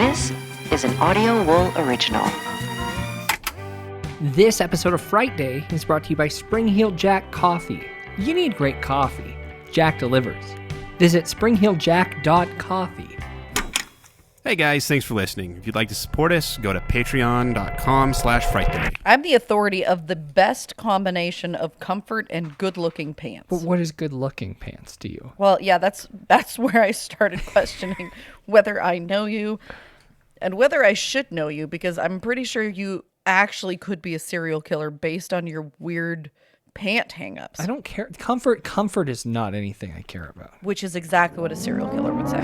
This is an Audio Wool original. This episode of Frightday is brought to you by Spring-Heeled Jack Coffee. You need great coffee. Jack delivers. Visit springheeledjack.coffee. Hey guys, thanks for listening. If you'd like to support us, go to patreon.com/frightday. I'm the authority of the best combination of comfort and good-looking pants. But what is good-looking pants to you? Well, yeah, that's where I started questioning whether I know you and whether I should know you, because I'm pretty sure you actually could be a serial killer based on your weird pant hang-ups. I don't care. Comfort is not anything I care about. Which is exactly what a serial killer would say.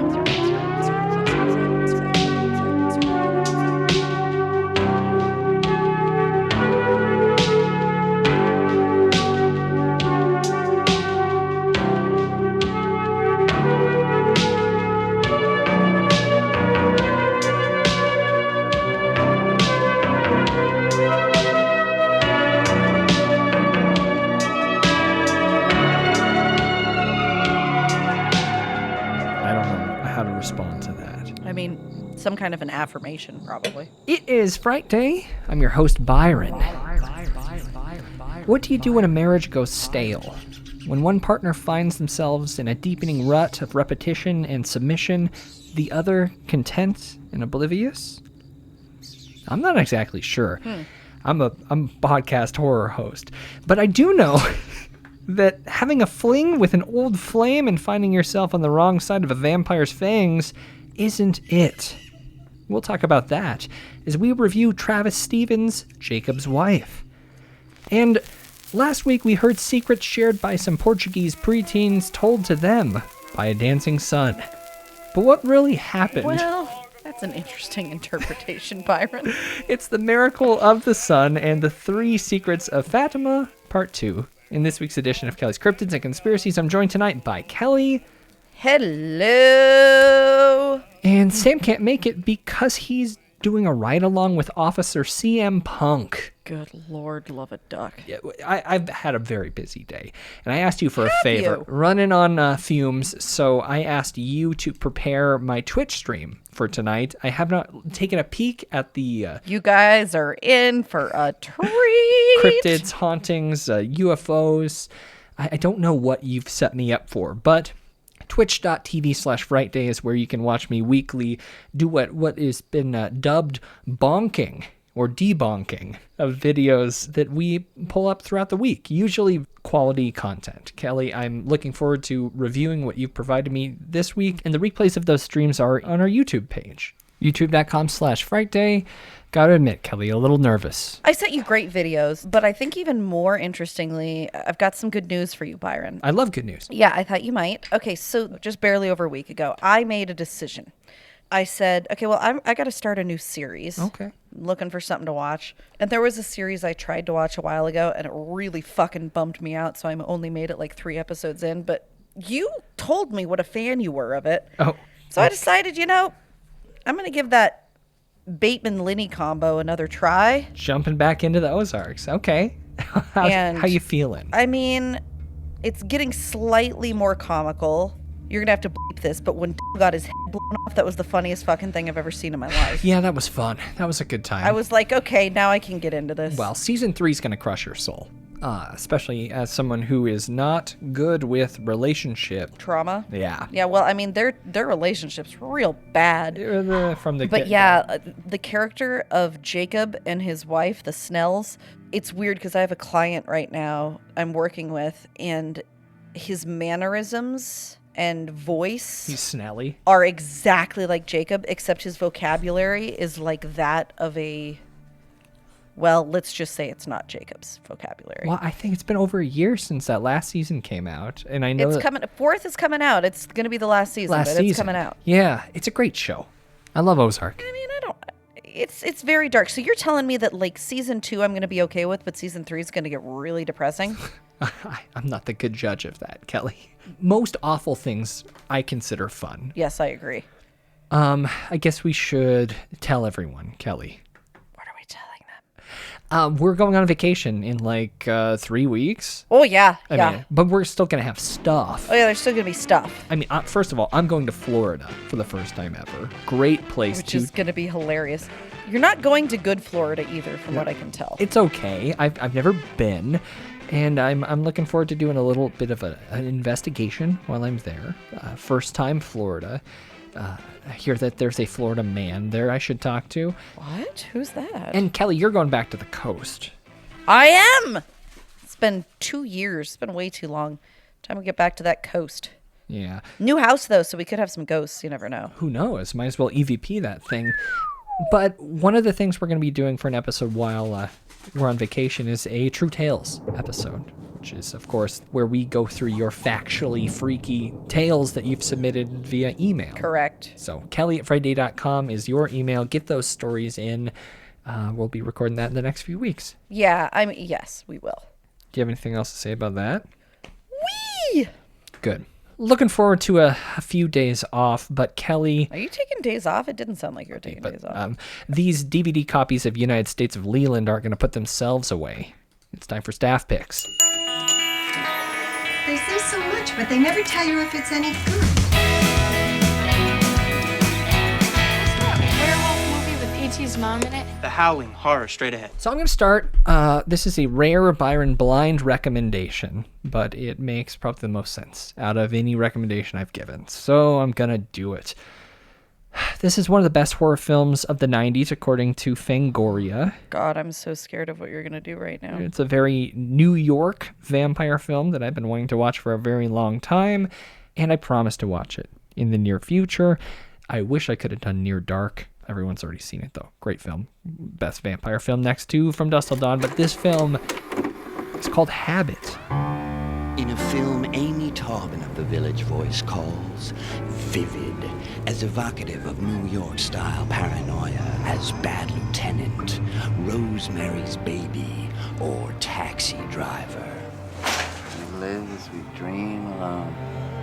Respond to that. I mean, some kind of an affirmation, probably. It is Frightday. I'm your host, Byron. What do you do when a marriage goes stale? When one partner finds themselves in a deepening rut of repetition and submission, the other content and oblivious? I'm not exactly sure. I'm a podcast horror host. But I do know that having a fling with an old flame and finding yourself on the wrong side of a vampire's fangs isn't it. We'll talk about that as we review Travis Stevens' Jacob's Wife. And last week we heard secrets shared by some Portuguese preteens told to them by a dancing sun. But what really happened? Well, that's an interesting interpretation, Byron. It's the miracle of the sun and the 3 secrets of Fatima, Part 2. In this week's edition of Kelly's Cryptids and Conspiracies, I'm joined tonight by Kelly. Hello. And Sam can't make it because he's doing a ride-along with Officer CM Punk. Good Lord, love a duck. Yeah, I've had a very busy day, and I asked you for a favor. Running on fumes, so I asked you to prepare my Twitch stream for tonight. I have not taken a peek at the... you guys are in for a treat. Cryptids, hauntings, UFOs. I don't know what you've set me up for, but twitch.tv/Frightday is where you can watch me weekly do what has been dubbed bonking or debonking of videos that we pull up throughout the week, usually quality content. Kelly, I'm looking forward to reviewing what you've provided me this week, and the replays of those streams are on our YouTube page, youtube.com/Frightday. Gotta admit, Kelly, a little nervous. I sent you great videos, but I think even more interestingly, I've got some good news for you, Byron. I love good news. Yeah, I thought you might. Okay, so just barely over a week ago, I made a decision. I said, okay, well, I got to start a new series. Okay. Looking for something to watch. And there was a series I tried to watch a while ago, and it really fucking bummed me out, so I only made it like 3 episodes in. But you told me what a fan you were of it. Oh. So I decided, I'm going to give that Bateman-Linney combo another try. Jumping back into the Ozarks. Okay. How you feeling? I mean, it's getting slightly more comical. You're going to have to bleep this, but when got his head blown off, that was the funniest fucking thing I've ever seen in my life. Yeah, that was fun. That was a good time. I was like, okay, now I can get into this. Well, season 3 is going to crush your soul. Especially as someone who is not good with relationship trauma. Yeah. Yeah. Well, I mean, their relationship's real bad. But yeah, the character of Jacob and his wife, the Snells. It's weird because I have a client right now I'm working with, and his mannerisms and voice, he's snelly, are exactly like Jacob, except his vocabulary is like that of a... Well, let's just say it's not Jacob's vocabulary. Well, I think it's been over a year since that last season came out, and I know it's coming. 4th is coming out. It's going to be the last season. It's coming out. Yeah, it's a great show. I love Ozark. I mean, It's very dark. So you're telling me that like season 2 I'm going to be okay with, but season 3 is going to get really depressing? I'm not the good judge of that, Kelly. Most awful things I consider fun. Yes, I agree. I guess we should tell everyone, Kelly. We're going on vacation in like 3 weeks. Oh, yeah. I mean, but we're still going to have stuff. Oh, yeah, there's still going to be stuff. I mean, first of all, I'm going to Florida for the first time ever. Great place Which is going to be hilarious. You're not going to good Florida either, from what I can tell. It's okay. I've never been. And I'm looking forward to doing a little bit of an investigation while I'm there. First time Florida. I hear that there's a Florida man there I should talk to. What? Who's that? And Kelly, you're going back to the coast. I am! It's been 2 years. It's been way too long. Time to get back to that coast. Yeah. New house, though, so we could have some ghosts. You never know. Who knows? Might as well EVP that thing. But one of the things we're going to be doing for an episode while we're on vacation is a True Tales episode, which is, of course, where we go through your factually freaky tales that you've submitted via email. Correct. So kelly@frightday.com is your email. Get those stories in. We'll be recording that in the next few weeks. Yeah, yes, we will. Do you have anything else to say about that? Whee! Good. Looking forward to a few days off, but Kelly... Are you taking days off? It didn't sound like you were taking days off. These DVD copies of United States of Leland aren't going to put themselves away. It's time for staff picks. They say so much, but they never tell you if it's any good. Werewolf movie with E.T.'s mom in it? The Howling, horror, straight ahead. So I'm going to start. This is a rare Byron blind recommendation, but it makes probably the most sense out of any recommendation I've given. So I'm going to do it. This is one of the best horror films of the 90s, according to Fangoria. God, I'm so scared of what you're going to do right now. It's a very New York vampire film that I've been wanting to watch for a very long time, and I promise to watch it in the near future. I wish I could have done Near Dark. Everyone's already seen it, though. Great film. Best vampire film next to From Dusk Till Dawn, but this film is called Habit. In a film Amy Taubin of The Village Voice calls vivid, as evocative of New York-style paranoia as Bad Lieutenant, Rosemary's Baby, or Taxi Driver. We live as we dream alone.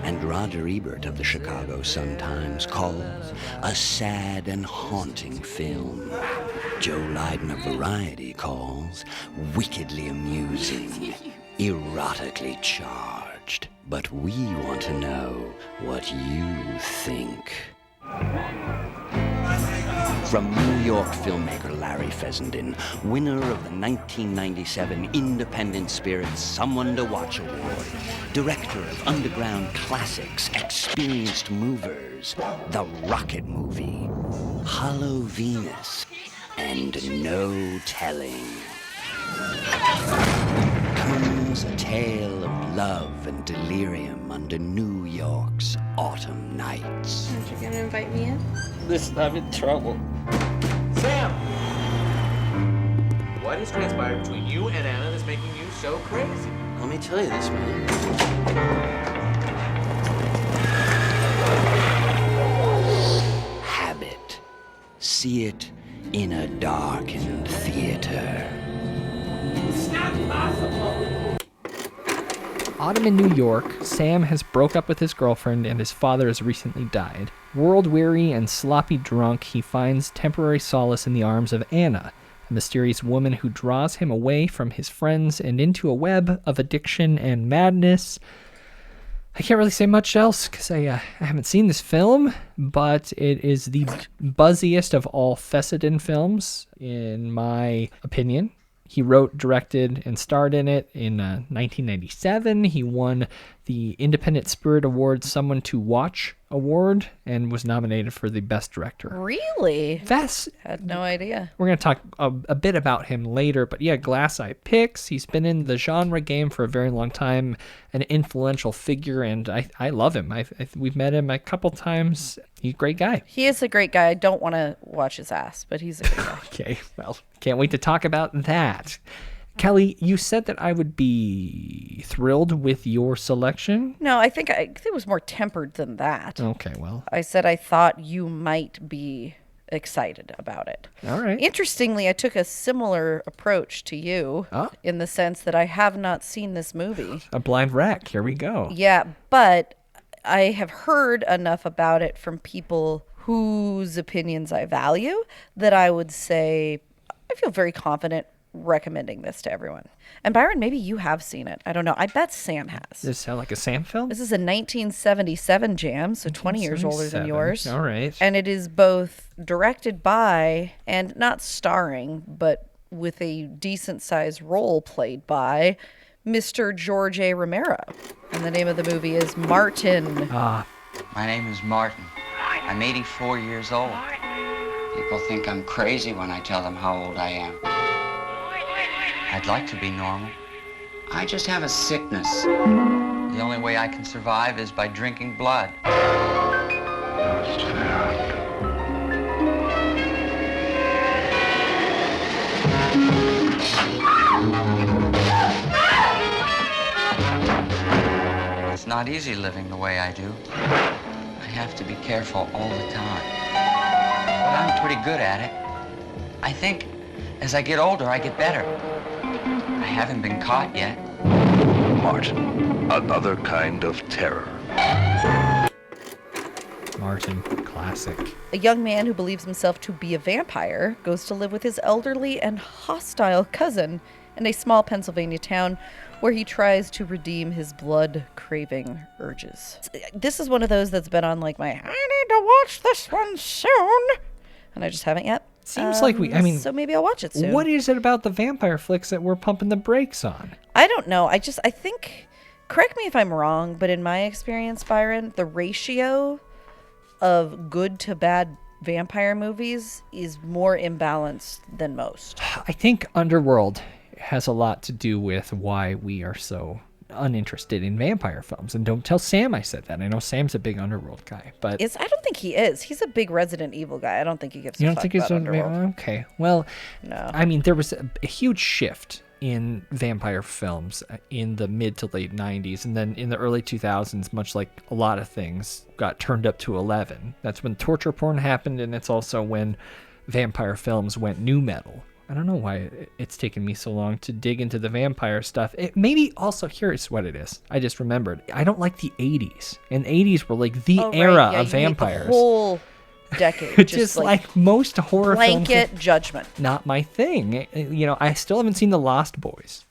And Roger Ebert of the Chicago Sun-Times calls a sad and haunting film. Joe Lydon of Variety calls wickedly amusing, erotically charged. But we want to know what you think. From New York filmmaker Larry Fessenden, winner of the 1997 Independent Spirit Someone to Watch Award, director of underground classics, Experienced Movers, The Rocket Movie, Hollow Venus, and No Telling. Comes a tale of love and delirium under New York's autumn nights. Aren't you gonna invite me in? Listen, I'm in trouble. Sam! What has transpired between you and Anna that's making you so crazy? Let me tell you this, man. Habit. See it in a darkened theater. It's not possible! Autumn in New York, Sam has broke up with his girlfriend and his father has recently died. World-weary and sloppy drunk, he finds temporary solace in the arms of Anna, a mysterious woman who draws him away from his friends and into a web of addiction and madness. I can't really say much else because I haven't seen this film, but it is the buzziest of all Fessenden films, in my opinion. He wrote, directed, and starred in it in 1997. He won the Independent Spirit Award Someone to Watch Award and was nominated for the Best Director. Really? Fess. Had no idea. We're going to talk a bit about him later, but yeah, Glass Eye Picks. He's been in the genre game for a very long time, an influential figure, and I love him. We've met him a couple times. He's a great guy. He is a great guy. I don't want to watch his ass, but he's a good guy. Okay, well, can't wait to talk about that. Kelly, you said that I would be thrilled with your selection. No, I think it was more tempered than that. Okay, well. I said I thought you might be excited about it. All right. Interestingly, I took a similar approach to you in the sense that I have not seen this movie. A blind wreck. Here we go. Yeah, but I have heard enough about it from people whose opinions I value that I would say I feel very confident recommending this to everyone. And Byron, maybe you have seen it. I don't know. I bet Sam has. Does this sound like a Sam film? This is a 1977 jam, so 20 years older than yours. All right. And it is both directed by and not starring, but with a decent-sized role played by Mr. George A. Romero. And the name of the movie is Martin. My name is Martin. I'm 84 years old. People think I'm crazy when I tell them how old I am. I'd like to be normal. I just have a sickness. The only way I can survive is by drinking blood. It's not easy living the way I do. I have to be careful all the time. But I'm pretty good at it. I think as I get older, I get better. I haven't been caught yet. Martin, another kind of terror. Martin, classic. A young man who believes himself to be a vampire goes to live with his elderly and hostile cousin in a small Pennsylvania town where he tries to redeem his blood-craving urges. This is one of those that's been on like my, I need to watch this one soon, and I just haven't yet. Seems like so maybe I'll watch it soon. What is it about the vampire flicks that we're pumping the brakes on? I don't know. I think, correct me if I'm wrong, but in my experience, Byron, the ratio of good to bad vampire movies is more imbalanced than most. I think Underworld has a lot to do with why we are so uninterested in vampire films. And don't tell Sam I said that. I know Sam's a big Underworld guy, but I don't think he is. He's a big Resident Evil guy. I don't think he gives a fuck about Underworld. Okay. Well, no. I mean, there was a huge shift in vampire films in the mid to late 90s, and then in the early 2000s, much like a lot of things, got turned up to 11. That's when torture porn happened, and it's also when vampire films went nu metal. I don't know why it's taken me so long to dig into the vampire stuff. Maybe also, here's what it is. I just remembered. I don't like the 80s. And 80s were like the era of vampires. The whole decade. just like most horror films. Blanket judgment. Not my thing. You know, I still haven't seen The Lost Boys.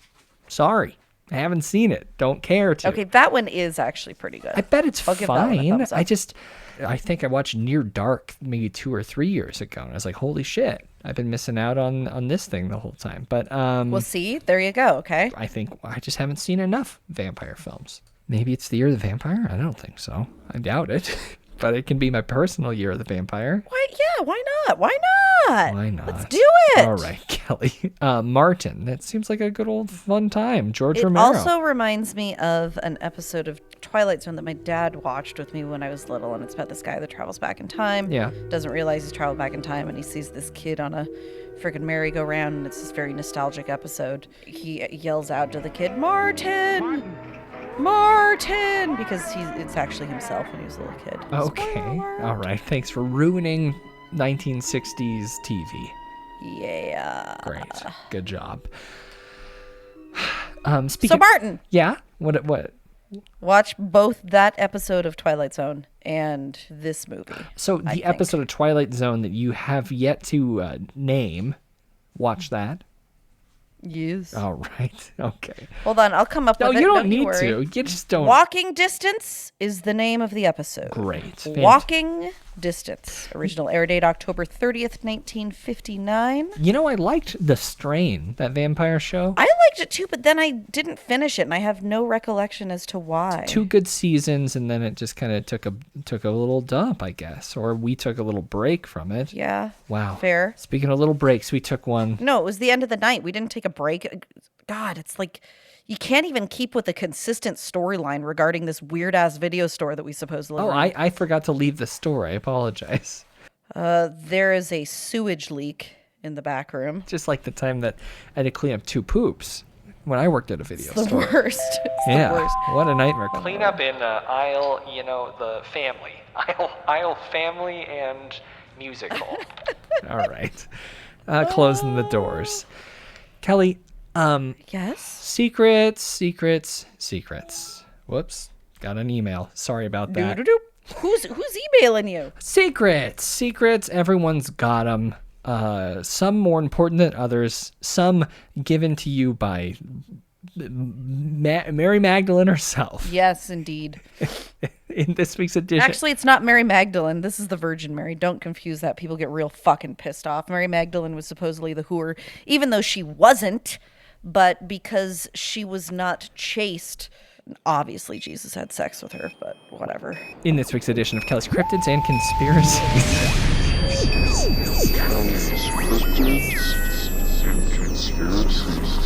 Sorry. I haven't seen it. Don't care to. Okay, that one is actually pretty good. I bet it's I'll fine. Give that one a thumbs up. I think I watched Near Dark maybe 2 or 3 years ago, and I was like, holy shit, I've been missing out on this thing the whole time. But well, see, there you go. Okay. I think I just haven't seen enough vampire films. Maybe it's the year of the vampire. I don't think so. I doubt it. But it can be my personal year of the vampire. Why? Yeah. Why not? Why not? Why not? Let's do it. All right, Kelly. Martin. That seems like a good old fun time. George It Romero. also reminds me of an episode of Twilight Zone that my dad watched with me when I was little, and it's about this guy that travels back in time. Yeah. Doesn't realize he's traveled back in time, and he sees this kid on a freaking merry-go-round, and it's this very nostalgic episode. He yells out to the kid, Martin! Martin! Because it's actually himself when he was a little kid. Okay. All right. Thanks for ruining 1960s TV. Yeah. Great. Good job. So Martin. Yeah? What? Watch both that episode of Twilight Zone and this movie. So the episode of Twilight Zone that you have yet to name, watch that. Yes. All right. Okay. Hold on. I'll come up with it. No, you don't need worry. to. You just don't. Walking Distance is the name of the episode. Great. Walking Distance. Original air date October 30th, 1959. You know, I liked The Strain, that vampire show. I liked it too, but then I didn't finish it, and I have no recollection as to why. 2 good seasons, and then it just kind of took a little dump, I guess. Or we took a little break from it. Yeah. Wow. Fair. Speaking of little breaks, we took one. No, it was the end of the night. We didn't take a break. God, it's like you can't even keep with a consistent storyline regarding this weird-ass video store that we supposedly run. I forgot to leave the store. I apologize. There is a sewage leak in the back room. Just like the time that I had to clean up 2 poops when I worked at a video store. The worst. It's the worst. What a nightmare. Clean up in aisle, the family. Aisle family and musical. All right. Closing the doors. Kelly, yes? Secrets. Whoops. Got an email. Sorry about that. Who's emailing you? Secrets. Everyone's got them. some more important than others, some given to you by Mary Magdalene herself. Yes, indeed. In this week's edition. Actually, it's not Mary Magdalene. This is the Virgin Mary. Don't confuse that. People get real fucking pissed off. Mary Magdalene was supposedly the whore, even though she wasn't, but because she was not chaste. Obviously, Jesus had sex with her, but whatever. In this week's edition of Kelly's Cryptids and Conspiracies. Kelly's Cryptids and Conspiracies.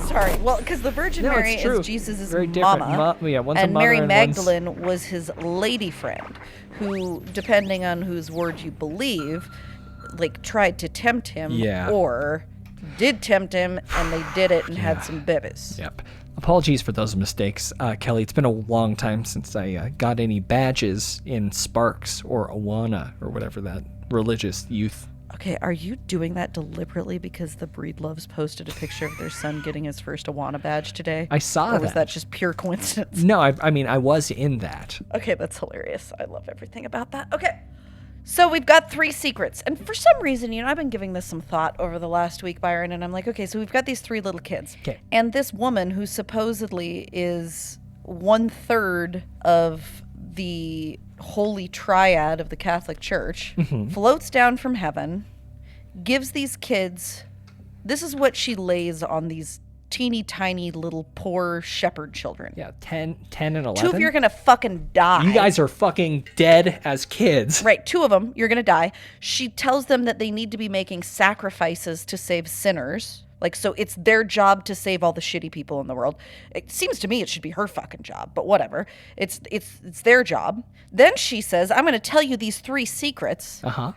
Sorry, well, because the Virgin Mary is Jesus' mama, one's and a mother Mary and Magdalene was his lady friend, who, depending on whose word you believe, like tried to tempt him, or did tempt him, and they did it and had some babies. Yep. Apologies for those mistakes, Kelly. It's been a long time since I got any badges in Sparks or Awana or whatever that religious youth. Okay, are you doing that deliberately because the Breedloves posted a picture of their son getting his first Awana badge today? I saw that. Or was that just pure coincidence? No, I mean, I was in that. Okay, that's hilarious. I love everything about that. Okay, so we've got 3 secrets. And for some reason, I've been giving this some thought over the last week, Byron, and I'm like, okay, so we've got these 3 little kids. Okay. And this woman who supposedly is 1/3 of the holy triad of the Catholic Church, floats down from heaven, gives these kids, this is what she lays on these teeny tiny little poor shepherd children. Yeah, 10 and 11. 2 of you are gonna fucking die. You guys are fucking dead as kids. Right, 2 of them, you're gonna die. She tells them that they need to be making sacrifices to save sinners. Like, so it's their job to save all the shitty people in the world. It seems to me it should be her fucking job, but whatever. It's their job. Then she says, I'm going to tell you these 3 secrets. Uh-huh.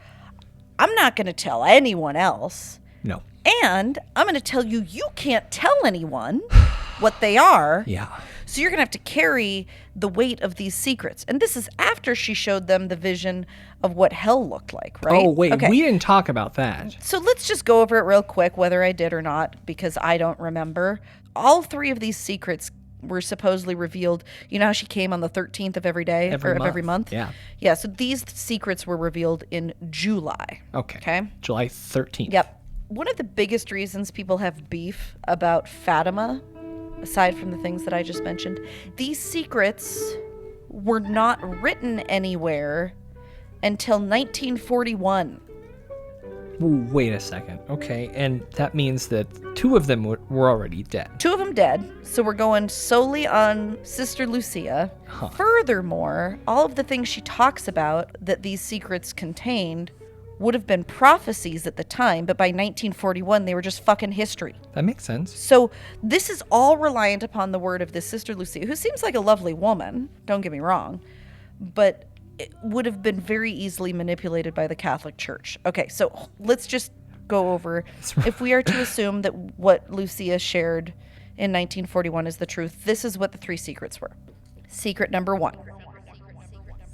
I'm not going to tell anyone else. No. And I'm going to tell you can't tell anyone what they are. Yeah. So you're going to have to carry the weight of these secrets. And this is after she showed them the vision of what hell looked like, right? Oh, wait, okay. We didn't talk about that. So let's just go over it real quick, whether I did or not, because I don't remember. All 3 of these secrets were supposedly revealed. You know how she came on the 13th of every day? Every month? Yeah. Yeah, so these secrets were revealed in July. Okay. July 13th. Yep. One of the biggest reasons people have beef about Fatima, aside from the things that I just mentioned, these secrets were not written anywhere until 1941. Wait a second. Okay, and that means that 2 of them were already dead. 2 of them dead, so we're going solely on Sister Lucia. Huh. Furthermore, all of the things she talks about that these secrets contained would have been prophecies at the time, but by 1941, they were just fucking history. That makes sense. So this is all reliant upon the word of this Sister Lucia, who seems like a lovely woman, don't get me wrong, but it would have been very easily manipulated by the Catholic Church. Okay, so let's just go over. If we are to assume that what Lucia shared in 1941 is the truth, this is what the 3 secrets were. Secret number 1.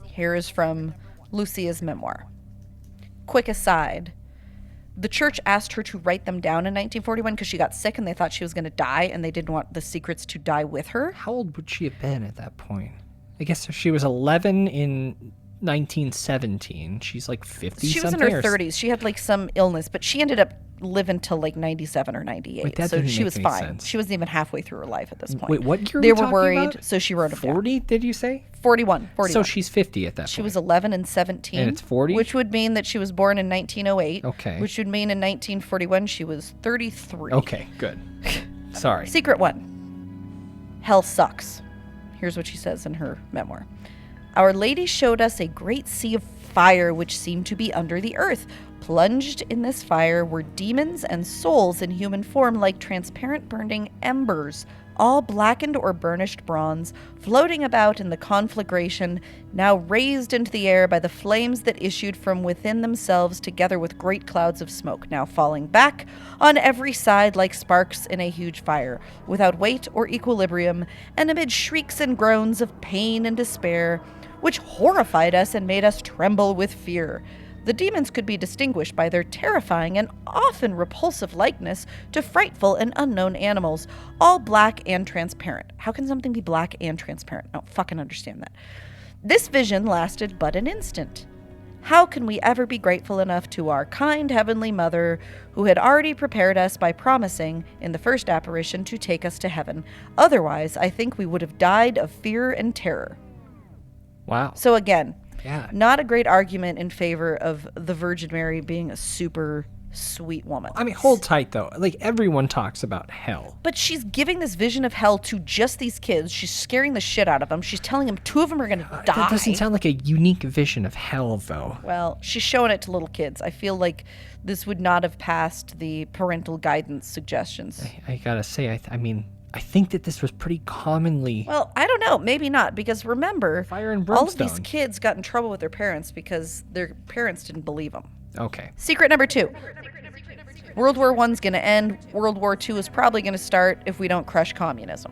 Here is from Lucia's memoir. Quick aside, the church asked her to write them down in 1941 because she got sick and they thought she was going to die and they didn't want the secrets to die with her. How old would she have been at that point? I guess if she was 11 in 1917, she's like 50 She was in something her 30s. She had like some illness, but she ended up living till like 97 or 98. Wait, that so didn't she make was any fine. sense. She wasn't even halfway through her life at this point. Wait, what year they are we were talking worried, about? so she wrote them 40, did you say? 41. So she's 50 at that point. She was 11 and 17. And it's 40? Which would mean that she was born in 1908. Okay. Which would mean in 1941 she was 33. Okay, good. Sorry. Secret 1. Hell sucks. Here's what she says in her memoir. Our Lady showed us a great sea of fire which seemed to be under the earth. Plunged in this fire were demons and souls in human form like transparent burning embers, all blackened or burnished bronze, floating about in the conflagration, now raised into the air by the flames that issued from within themselves together with great clouds of smoke, now falling back on every side like sparks in a huge fire, without weight or equilibrium, and amid shrieks and groans of pain and despair, which horrified us and made us tremble with fear. The demons could be distinguished by their terrifying and often repulsive likeness to frightful and unknown animals, all black and transparent. How can something be black and transparent? I don't fucking understand that. This vision lasted but an instant. How can we ever be grateful enough to our kind Heavenly Mother, who had already prepared us by promising, in the first apparition, to take us to heaven? Otherwise, I think we would have died of fear and terror. Wow. So again, yeah, not a great argument in favor of the Virgin Mary being a super sweet woman. I mean, hold tight, though. Like, everyone talks about hell. But she's giving this vision of hell to just these kids. She's scaring the shit out of them. She's telling them 2 of them are going to die. That doesn't sound like a unique vision of hell, though. Well, she's showing it to little kids. I feel like this would not have passed the parental guidance suggestions. I gotta say, I mean, I think that this was pretty commonly... Well, I don't know. Maybe not. Because remember, fire and all of brimstone. these kids got in trouble with their parents because their parents didn't believe them. Okay. Secret number 2. World War I's going to end. World War II is probably going to start if we don't crush communism.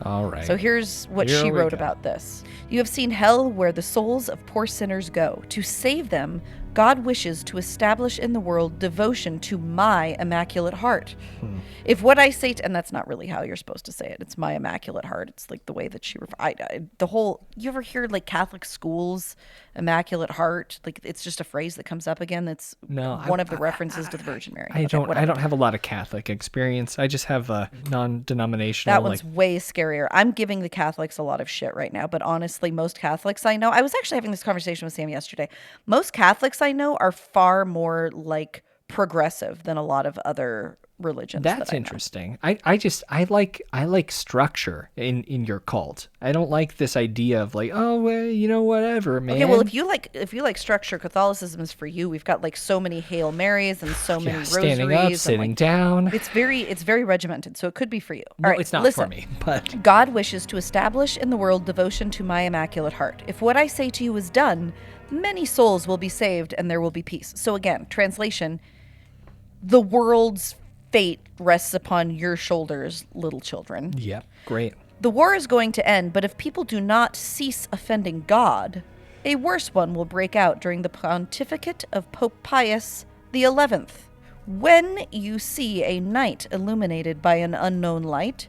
All right. So here's what she wrote about this. You have seen hell where the souls of poor sinners go. To save them, God wishes to establish in the world devotion to my immaculate heart. If what I say, and that's not really how you're supposed to say it. It's my immaculate heart. It's like the way that she, you ever hear like Catholic schools, immaculate heart? Like it's just a phrase that comes up again. That's one of the references to the Virgin Mary. I don't have a lot of Catholic experience. I just have a non-denominational. That one's way scarier. I'm giving the Catholics a lot of shit right now, but honestly, most Catholics I know, I was actually having this conversation with Sam yesterday. Most Catholics I know are far more like progressive than a lot of other religions. That's interesting. I like structure in your cult. I don't like this idea of like, oh well, whatever, man. Okay, well if you like structure, Catholicism is for you. We've got like so many Hail Marys and so many rosaries. Standing up, sitting down. It's very regimented, so it could be for you. No, All right, it's not listen. for me. But God wishes to establish in the world devotion to my immaculate heart. If what I say to you is done, many souls will be saved and there will be peace. So again, translation, the world's fate rests upon your shoulders, little children. Yep, great. The war is going to end, but if people do not cease offending God, a worse one will break out during the pontificate of Pope Pius XI. When you see a night illuminated by an unknown light,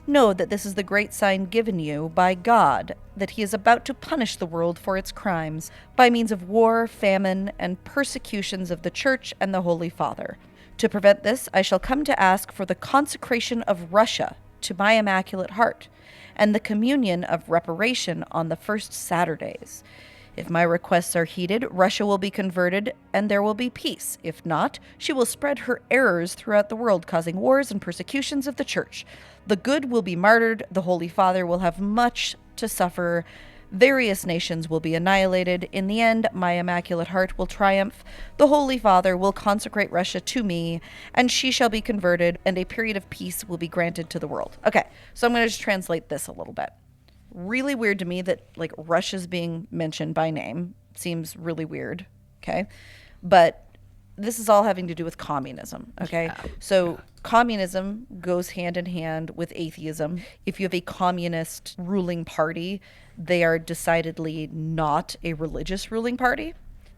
know that this is the great sign given you by God, that he is about to punish the world for its crimes by means of war, famine, and persecutions of the Church and the Holy Father. To prevent this, I shall come to ask for the consecration of Russia to my Immaculate Heart, and the communion of reparation on the first Saturdays. If my requests are heeded, Russia will be converted and there will be peace. If not, she will spread her errors throughout the world, causing wars and persecutions of the Church. The good will be martyred, the Holy Father will have much to suffer, various nations will be annihilated. In the end, my Immaculate Heart will triumph. The Holy Father will consecrate Russia to me, and she shall be converted, and a period of peace will be granted to the world. Okay, so I'm going to just translate this a little bit. Really weird to me that like Russia's being mentioned by name. Seems really weird, okay? But this is all having to do with communism, okay? So communism goes hand in hand with atheism. If you have a communist ruling party, they are decidedly not a religious ruling party.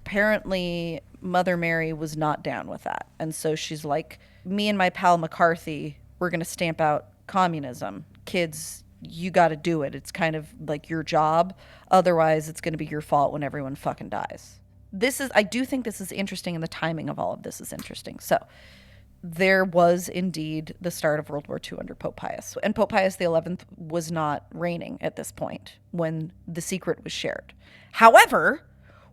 Apparently, Mother Mary was not down with that. And so she's like, me and my pal McCarthy, we're going to stamp out communism. Kids, you got to do it. It's kind of like your job. Otherwise, it's going to be your fault when everyone fucking dies. I do think this is interesting, and the timing of all of this is interesting. So there was indeed the start of World War II under Pope Pius. And Pope Pius XI was not reigning at this point when the secret was shared. However,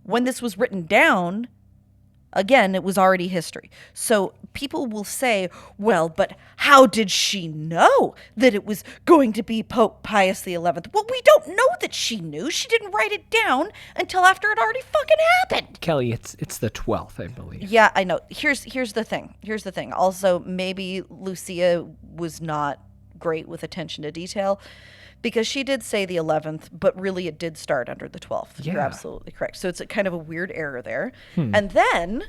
when this was written down, again, it was already history. So people will say, well, but how did she know that it was going to be Pope Pius XI? Well, we don't know that she knew. She didn't write it down until after it already fucking happened. Kelly, it's the 12th, I believe. Yeah, I know. Here's the thing. Also, maybe Lucia was not great with attention to detail, because she did say the 11th, but really it did start under the 12th. Yeah. You're absolutely correct. So it's a kind of a weird error there. And then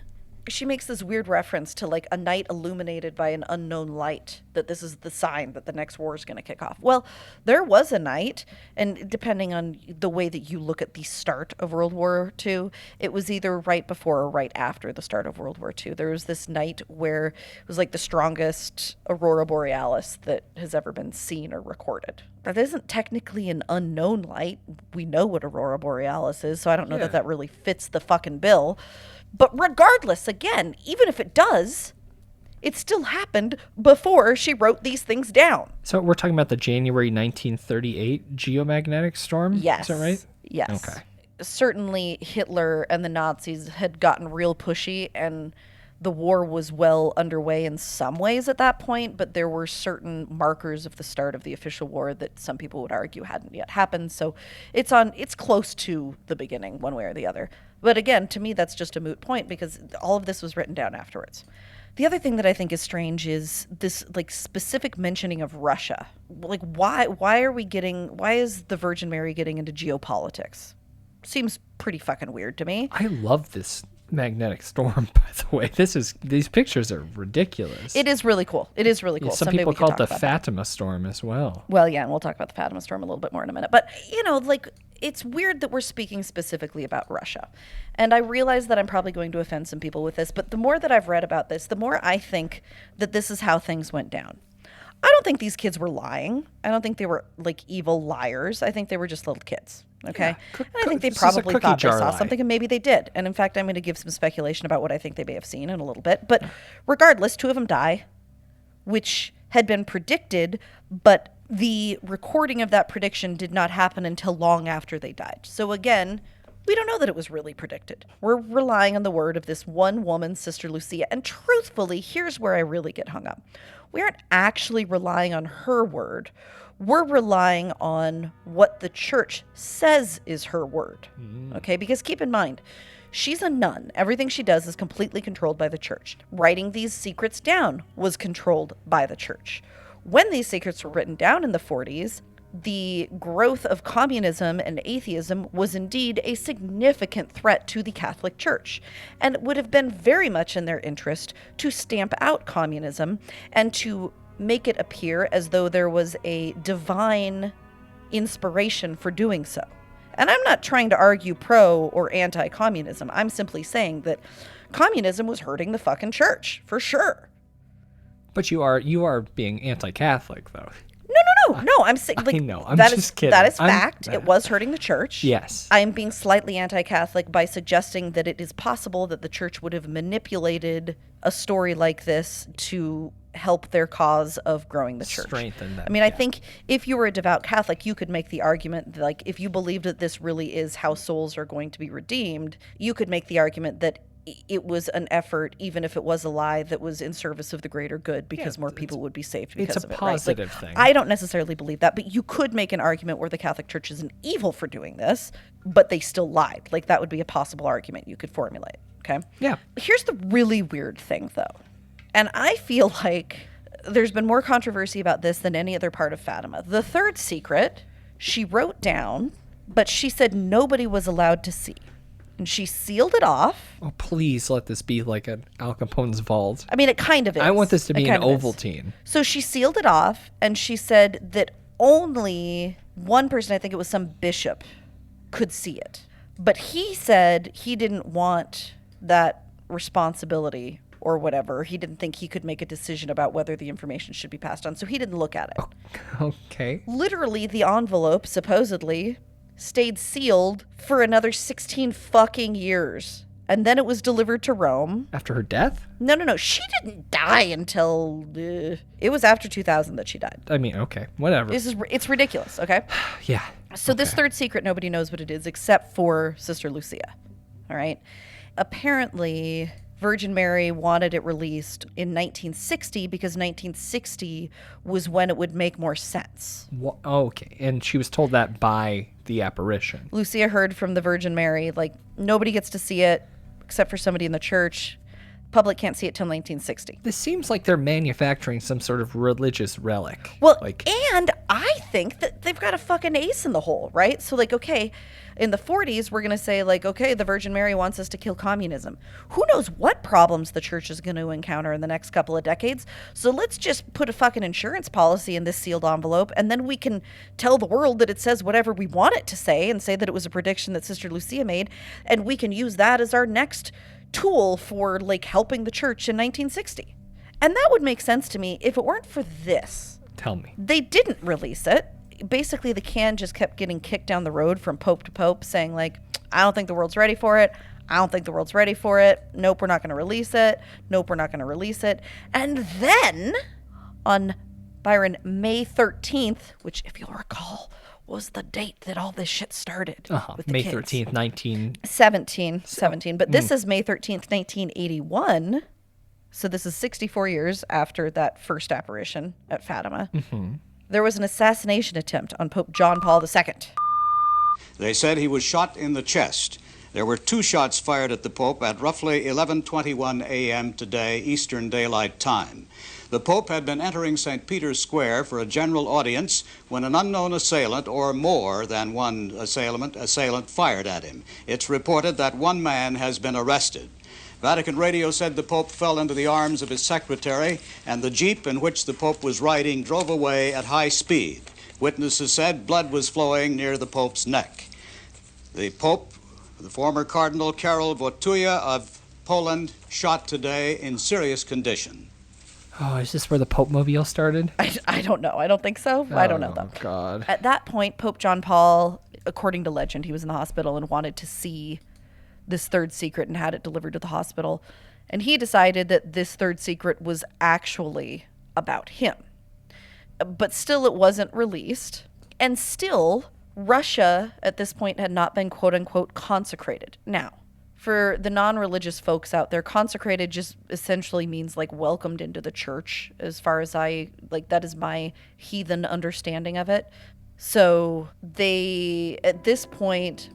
she makes this weird reference to like a night illuminated by an unknown light, that this is the sign that the next war is going to kick off. Well, there was a night, and depending on the way that you look at the start of World War II, it was either right before or right after the start of World War II. There was this night where it was like the strongest aurora borealis that has ever been seen or recorded. that isn't technically an unknown light. We know what Aurora Borealis is, so I don't know that really fits the fucking bill. But regardless, again, even if it does, it still happened before she wrote these things down. So we're talking about the January 1938 geomagnetic storm? Yes. Is that right? Yes. Okay. Certainly Hitler and the Nazis had gotten real pushy, and the war was well underway in some ways at that point, but there were certain markers of the start of the official war that some people would argue hadn't yet happened. So it's close to the beginning, one way or the other. But again, to me, that's just a moot point because all of this was written down afterwards. The other thing that I think is strange is this like specific mentioning of Russia. Like why is the Virgin Mary getting into geopolitics? Seems pretty fucking weird to me. I love this magnetic storm, by the way. These pictures are ridiculous. It is really cool. It is really cool. Some people call it the Fatima storm as well. Well, yeah, and we'll talk about the Fatima storm a little bit more in a minute. But, like it's weird that we're speaking specifically about Russia. And I realize that I'm probably going to offend some people with this, but the more that I've read about this, the more I think that this is how things went down. I don't think these kids were lying. I don't think they were like evil liars. I think they were just little kids. Okay. Yeah. And I think they probably thought they saw something, and maybe they did. And in fact, I'm going to give some speculation about what I think they may have seen in a little bit. But regardless, 2 of them die, which had been predicted, but the recording of that prediction did not happen until long after they died. So again, we don't know that it was really predicted. We're relying on the word of this one woman, Sister Lucia. And truthfully, here's where I really get hung up. We aren't actually relying on her word. We're relying on what the church says is her word. Okay? Because keep in mind, she's a nun. Everything she does is completely controlled by the church. Writing these secrets down was controlled by the church. When these secrets were written down in the 40s, the growth of communism and atheism was indeed a significant threat to the Catholic Church, and it would have been very much in their interest to stamp out communism and to make it appear as though there was a divine inspiration for doing so. And I'm not trying to argue pro or anti-communism. I'm simply saying that communism was hurting the fucking church, for sure. But you are being anti-Catholic, though. No, I'm saying, like, I'm just kidding. That is fact. It was hurting the church. Yes. I am being slightly anti-Catholic by suggesting that it is possible that the church would have manipulated a story like this to help their cause of growing the church. Strengthen them. I mean, I think if you were a devout Catholic, you could make the argument that, like, if you believed that this really is how souls are going to be redeemed, you could make the argument that it was an effort, even if it was a lie, that was in service of the greater good because more people would be saved because of it. It's a positive thing. I don't necessarily believe that, but you could make an argument where the Catholic Church is an evil for doing this, but they still lied. Like, that would be a possible argument you could formulate, okay? Yeah. Here's the really weird thing, though. And I feel like there's been more controversy about this than any other part of Fatima. The third secret, she wrote down, but she said nobody was allowed to see. And she sealed it off. Oh, please let this be like an Al Capone's vault. I mean, it kind of is. I want this to be an Ovaltine. So she sealed it off, and she said that only one person, I think it was some bishop, could see it. But he said he didn't want that responsibility or whatever. He didn't think he could make a decision about whether the information should be passed on, so he didn't look at it. Okay. Literally, the envelope, supposedly, stayed sealed for another 16 fucking years. And then it was delivered to Rome. After her death? No. She didn't die until... it was after 2000 that she died. I mean, okay. Whatever. It's ridiculous, okay? Yeah. So this third secret, nobody knows what it is except for Sister Lucia. All right? Apparently, Virgin Mary wanted it released in 1960 because 1960 was when it would make more sense. Okay. And she was told that by the apparition. Lucia heard from the Virgin Mary, like, nobody gets to see it except for somebody in the church. Public can't see it till 1960. This seems like they're manufacturing some sort of religious relic. Well, and I think that they've got a fucking ace in the hole, right? So, like, okay, in the 40s, we're going to say, like, okay, the Virgin Mary wants us to kill communism. Who knows what problems the church is going to encounter in the next couple of decades? So let's just put a fucking insurance policy in this sealed envelope, and then we can tell the world that it says whatever we want it to say and say that it was a prediction that Sister Lucia made, and we can use that as our next tool for, like, helping the church in 1960. And that would make sense to me if it weren't for this. Tell me. They didn't release it. basically the can just kept getting kicked down the road from pope to pope, saying like, I don't think the world's ready for it. I don't think the world's ready for it. Nope, we're not going to release it. Nope, we're not going to release it. And then on Byron, May 13th, which if you'll recall was the date that all this shit started. With the May kids. 13th, 17. But this is May 13th, 1981. So this is 64 years after that first apparition at Fatima. There was an assassination attempt on Pope John Paul II. They said he was shot in the chest. There were 2 shots fired at the Pope at roughly 11:21 a.m. today, Eastern Daylight Time. The Pope had been entering St. Peter's Square for a general audience when an unknown assailant, or more than one assailant fired at him. It's reported that 1 man has been arrested. Vatican Radio said the Pope fell into the arms of his secretary, and the jeep in which the Pope was riding drove away at high speed. Witnesses said blood was flowing near the Pope's neck. The Pope, the former Cardinal Karol Wojtyła of Poland, shot today in serious condition. Oh, is this where the Pope Mobile started? I don't know. I don't think so. I don't know, though. Oh, God. At that point, Pope John Paul, according to legend, he was in the hospital and wanted to see this third secret and had it delivered to the hospital. And he decided that this third secret was actually about him. But still, it wasn't released. And still, Russia at this point had not been quote-unquote consecrated. Now, for the non-religious folks out there, consecrated just essentially means like welcomed into the church, as far as that is my heathen understanding of it. So they, at this point,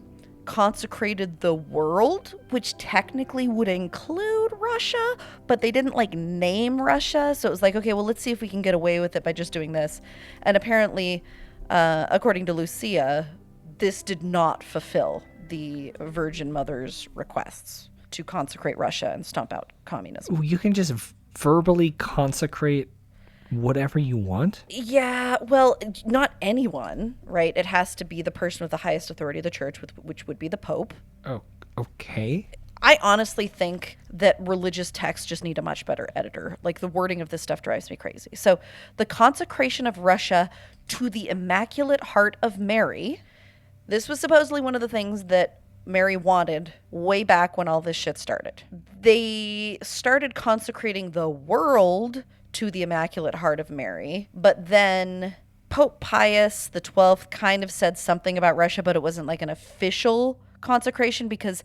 consecrated the world, which technically would include Russia, but they didn't like name Russia. So it was like, okay, well, let's see if we can get away with it by just doing this. And apparently, according to Lucia, this did not fulfill the Virgin Mother's requests to consecrate Russia and stomp out communism. You can just verbally consecrate whatever you want? Yeah, well, not anyone, right? It has to be the person with the highest authority of the church, which would be the Pope. Oh, okay. I honestly think that religious texts just need a much better editor. Like, the wording of this stuff drives me crazy. So, the consecration of Russia to the Immaculate Heart of Mary. This was supposedly one of the things that Mary wanted way back when all this shit started. They started consecrating the world to the Immaculate Heart of Mary, but then Pope Pius XII kind of said something about Russia, but it wasn't like an official consecration because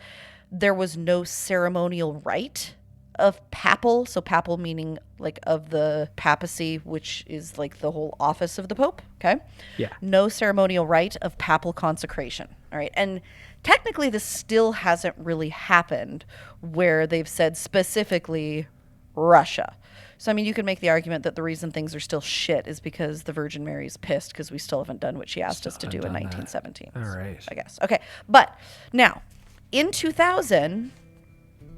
there was no ceremonial rite of papal, so papal meaning like of the papacy, which is like the whole office of the Pope, okay? Yeah. No ceremonial rite of papal consecration, all right? And technically this still hasn't really happened where they've said specifically Russia. So, I mean, you could make the argument that the reason things are still shit is because the Virgin Mary is pissed because we still haven't done what she asked us to do in 1917. All right. I guess. Okay. But now, in 2000,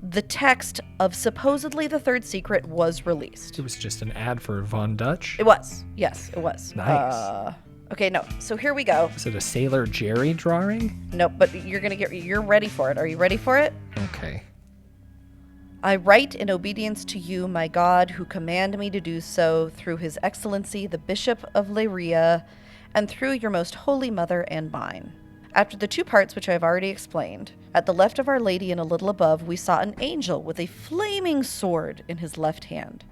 the text of supposedly the third secret was released. It was just an ad for Von Dutch? It was. Yes, it was. Nice. Okay, no. So here we go. Is it a Sailor Jerry drawing? Nope, but you're ready for it. Are you ready for it? Okay. I write in obedience to you, my God, who command me to do so through His Excellency, the Bishop of Leiria, and through your most holy mother and mine. After the two parts which I have already explained, at the left of Our Lady and a little above, we saw an angel with a flaming sword in his left hand.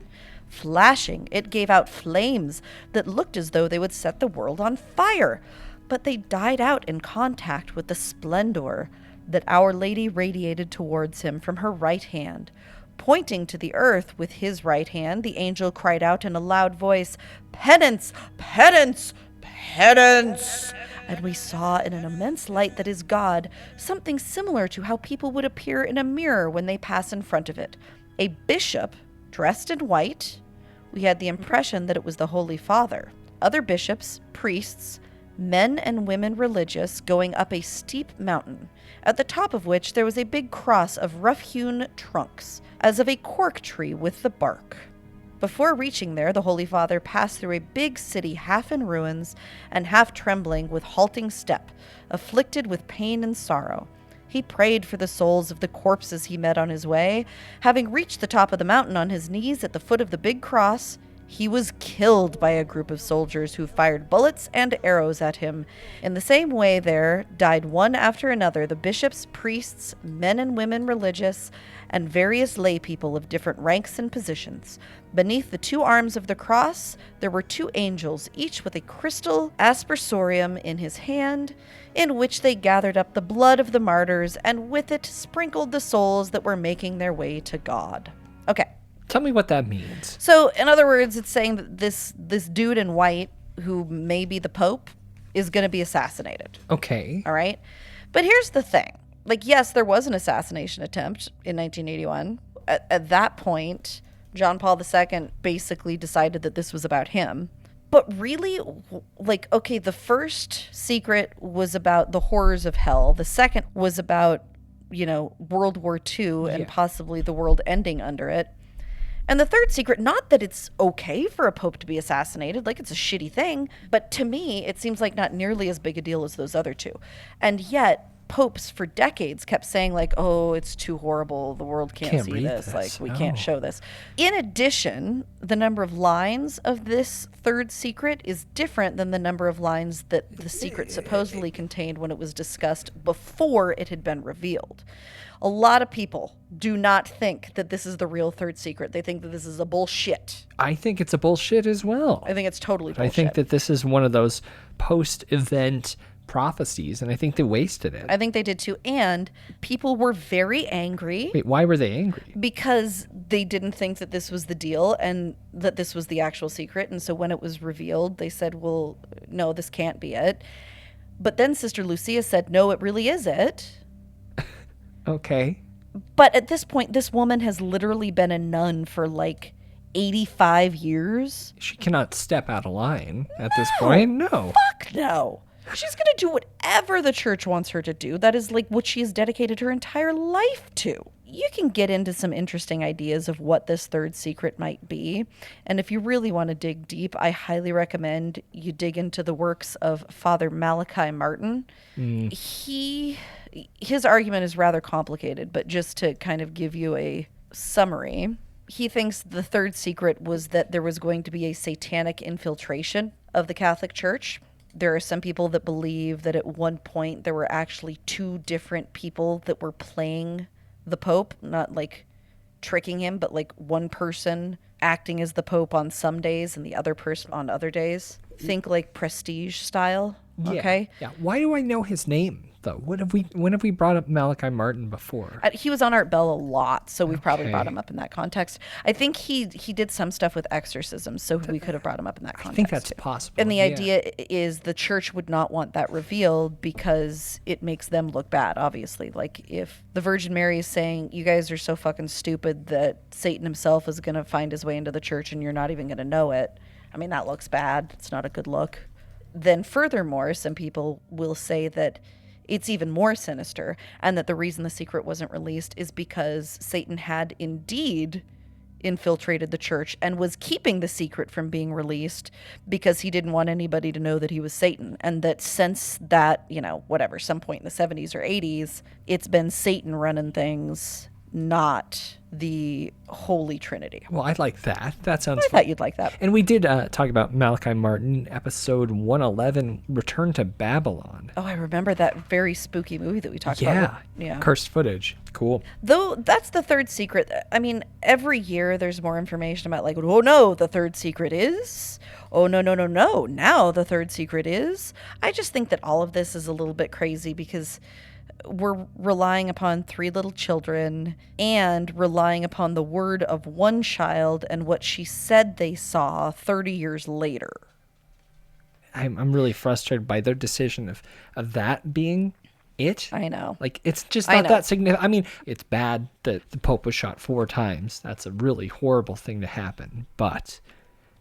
Flashing, it gave out flames that looked as though they would set the world on fire, but they died out in contact with the splendor that Our Lady radiated towards him from her right hand. Pointing to the earth with his right hand, the angel cried out in a loud voice, "Penance! Penance! Penance!" And we saw in an immense light that is God something similar to how people would appear in a mirror when they pass in front of it. A bishop dressed in white. We had the impression that it was the Holy Father. Other bishops, priests, men and women religious going up a steep mountain, at the top of which there was a big cross of rough-hewn trunks, as of a cork tree with the bark. Before reaching there, the Holy Father passed through a big city half in ruins and half trembling with halting step, afflicted with pain and sorrow. He prayed for the souls of the corpses he met on his way. Having reached the top of the mountain on his knees at the foot of the big cross, He was killed by a group of soldiers who fired bullets and arrows at him. In the same way, there died one after another the bishops, priests, men and women religious, and various lay people of different ranks and positions. Beneath the two arms of the cross, there were two angels, each with a crystal aspersorium in his hand, in which they gathered up the blood of the martyrs, and with it sprinkled the souls that were making their way to God. Okay. Tell me what that means. So, in other words, it's saying that this dude in white, who may be the Pope, is going to be assassinated. Okay. All right? But here's the thing. Like, yes, there was an assassination attempt in 1981. At that point, John Paul II basically decided that this was about him. But really, like, okay, the first secret was about the horrors of hell. The second was about, World War II and possibly the world ending under it. And the third secret, not that it's okay for a pope to be assassinated, like it's a shitty thing, but to me, it seems like not nearly as big a deal as those other two. And yet, popes for decades kept saying like, oh, it's too horrible, the world can't see this, like we can't show this. In addition, the number of lines of this third secret is different than the number of lines that the secret supposedly contained when it was discussed before it had been revealed. A lot of people do not think that this is the real third secret. They think that this is a bullshit. I think it's a bullshit as well. I think it's totally bullshit. I think that this is one of those post-event prophecies, and I think they wasted it. I think they did too, and people were very angry. Wait, why were they angry? Because they didn't think that this was the deal and that this was the actual secret, and so when it was revealed, they said, well, no, this can't be it. But then Sister Lucia said, no, it really is it. Okay. But at this point, this woman has literally been a nun for like 85 years. She cannot step out of line at this point. No. Fuck no. She's going to do whatever the church wants her to do. That is like what she has dedicated her entire life to. You can get into some interesting ideas of what this third secret might be. And if you really want to dig deep, I highly recommend you dig into the works of Father Malachi Martin. His argument is rather complicated, but just to kind of give you a summary, he thinks the third secret was that there was going to be a satanic infiltration of the Catholic Church. There are some people that believe that at one point there were actually two different people that were playing the Pope, not like tricking him, but like one person acting as the Pope on some days and the other person on other days. Think like Prestige style. Okay. Yeah. Why do I know his name though? When have we brought up Malachi Martin before? He was on Art Bell a lot, so we've probably brought him up in that context. I think he did some stuff with exorcisms, so we could have brought him up in that context. I think that's possible. And the idea is the church would not want that revealed because it makes them look bad, obviously. Like if the Virgin Mary is saying, you guys are so fucking stupid that Satan himself is going to find his way into the church and you're not even going to know it. I mean, that looks bad. It's not a good look. Then furthermore, some people will say that it's even more sinister and that the reason the secret wasn't released is because Satan had indeed infiltrated the church and was keeping the secret from being released because he didn't want anybody to know that he was Satan. And that since that, some point in the 70s or 80s, it's been Satan running things, not the Holy Trinity. Well, I like that. That sounds fun. I thought you'd like that. And we did talk about Malachi Martin, episode 111, Return to Babylon. Oh, I remember that very spooky movie that we talked about. Yeah. Cursed footage. Cool. Though that's the third secret. I mean, every year there's more information about like, oh no, the third secret is. Oh, no. Now the third secret is. I just think that all of this is a little bit crazy because we're relying upon 3 little children and relying upon the word of one child and what she said they saw 30 years later. I'm really frustrated by their decision of that being it. I know. Like, it's just not that significant. I mean, it's bad that the Pope was shot 4 times. That's a really horrible thing to happen. But...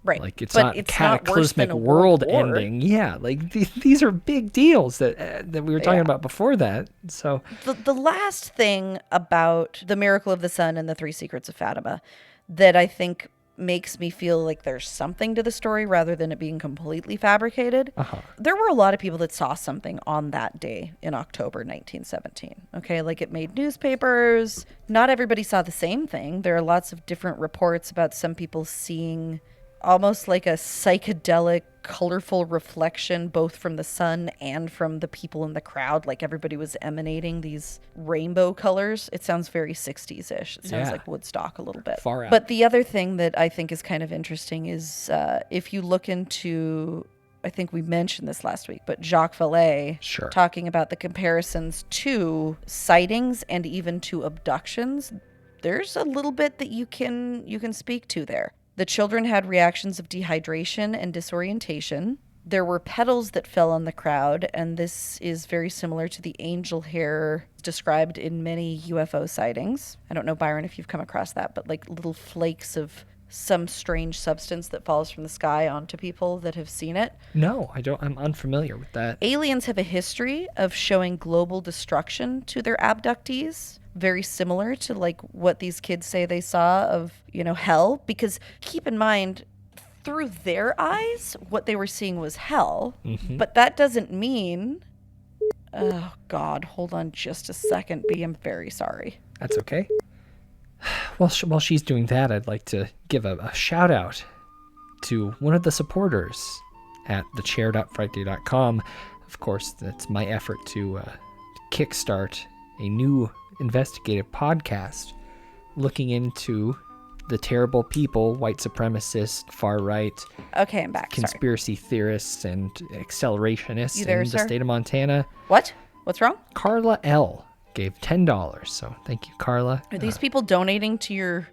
Right. Like, it's not cataclysmic world ending. Yeah, like these are big deals that we were talking about before that. So the last thing about the miracle of the sun and the 3 secrets of Fatima that I think makes me feel like there's something to the story rather than it being completely fabricated. There were a lot of people that saw something on that day in October 1917. Okay, like it made newspapers. Not everybody saw the same thing. There are lots of different reports about some people seeing almost like a psychedelic, colorful reflection, both from the sun and from the people in the crowd. Like everybody was emanating these rainbow colors. It sounds very 60s-ish. It sounds like Woodstock a little bit. Far out. But the other thing that I think is kind of interesting is if you look into, I think we mentioned this last week, but Jacques Vallée talking about the comparisons to sightings and even to abductions, there's a little bit that you can speak to there. The children had reactions of dehydration and disorientation. There were petals that fell on the crowd, and this is very similar to the angel hair described in many UFO sightings. I don't know, Byron, if you've come across that, but like little flakes of some strange substance that falls from the sky onto people that have seen it. No, I don't. I'm unfamiliar with that. Aliens have a history of showing global destruction to their abductees, very similar to like what these kids say they saw of, hell. Because keep in mind, through their eyes, what they were seeing was hell. Mm-hmm. But that doesn't mean... Oh, God, hold on just a second, B. I'm very sorry. That's okay. Well, while she's doing that, I'd like to give a shout out to one of the supporters at thechair.frightday.com. Of course, that's my effort to kickstart a new investigative podcast looking into the terrible people, white supremacists, far right, okay, I'm back. Conspiracy theorists and accelerationists there, in the state of Montana. What? What's wrong? Carla L. gave $10, so thank you, Carla. Are these people donating to your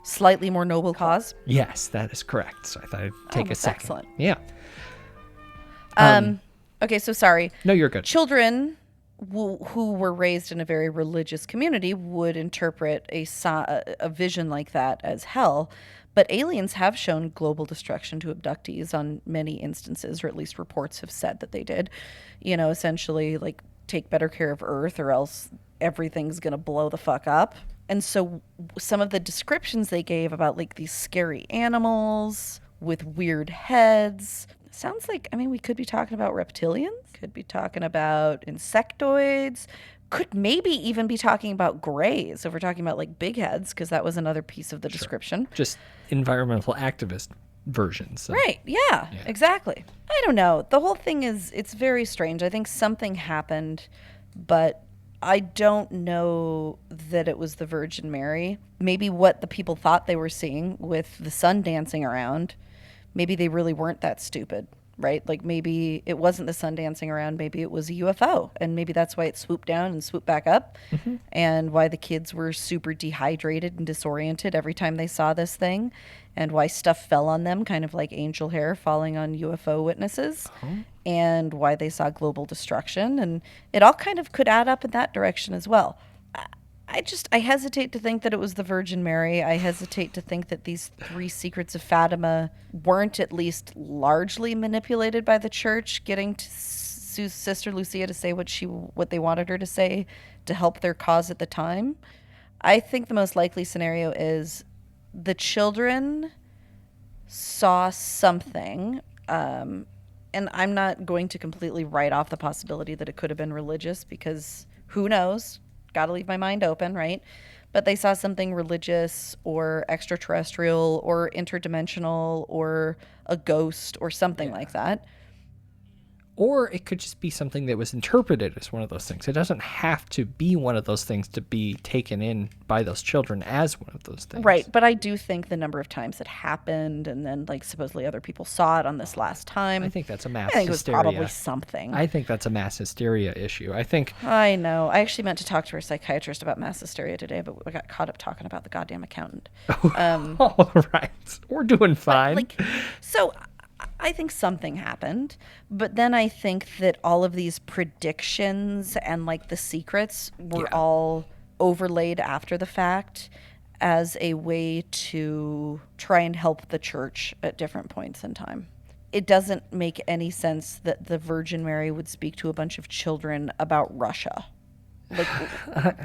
slightly more noble cause? Yes, that is correct. So I thought I'd take a second. Excellent. Yeah. Okay, so sorry. No, you're good. Children who were raised in a very religious community would interpret a vision like that as hell. But aliens have shown global destruction to abductees on many instances, or at least reports have said that they did. Essentially, like, take better care of Earth or else everything's going to blow the fuck up. And so some of the descriptions they gave about, like, these scary animals with weird heads, sounds like, we could be talking about reptilians, could be talking about insectoids, could maybe even be talking about grays if we're talking about, like, big heads, because that was another piece of the description. Just environmental activist versions. Right, yeah, exactly. I don't know. The whole thing it's very strange. I think something happened, but I don't know that it was the Virgin Mary. Maybe what the people thought they were seeing with the sun dancing around, maybe they really weren't that stupid, right? Like, maybe it wasn't the sun dancing around, maybe it was a UFO, and maybe that's why it swooped down and swooped back up, and why the kids were super dehydrated and disoriented every time they saw this thing, and why stuff fell on them, kind of like angel hair falling on UFO witnesses, and why they saw global destruction, and it all kind of could add up in that direction as well. I hesitate to think that it was the Virgin Mary. I hesitate to think that these 3 secrets of Fatima weren't at least largely manipulated by the church, getting to Sister Lucia to say what they wanted her to say to help their cause at the time. I think the most likely scenario is the children saw something, and I'm not going to completely write off the possibility that it could have been religious, because who knows? Got to leave my mind open, right? But they saw something religious or extraterrestrial or interdimensional or a ghost or something like that. Or it could just be something that was interpreted as one of those things. It doesn't have to be one of those things to be taken in by those children as one of those things. Right, but I do think the number of times it happened, and then, like, supposedly other people saw it on this last time. I think that's a mass hysteria. I think hysteria. it was probably something. I think that's a mass hysteria issue. I know. I actually meant to talk to our psychiatrist about mass hysteria today, but we got caught up talking about the goddamn accountant. All right. We're doing fine. So I think something happened, but then I think that all of these predictions and, like, the secrets were all overlaid after the fact as a way to try and help the church at different points in time. It doesn't make any sense that the Virgin Mary would speak to a bunch of children about Russia. Like,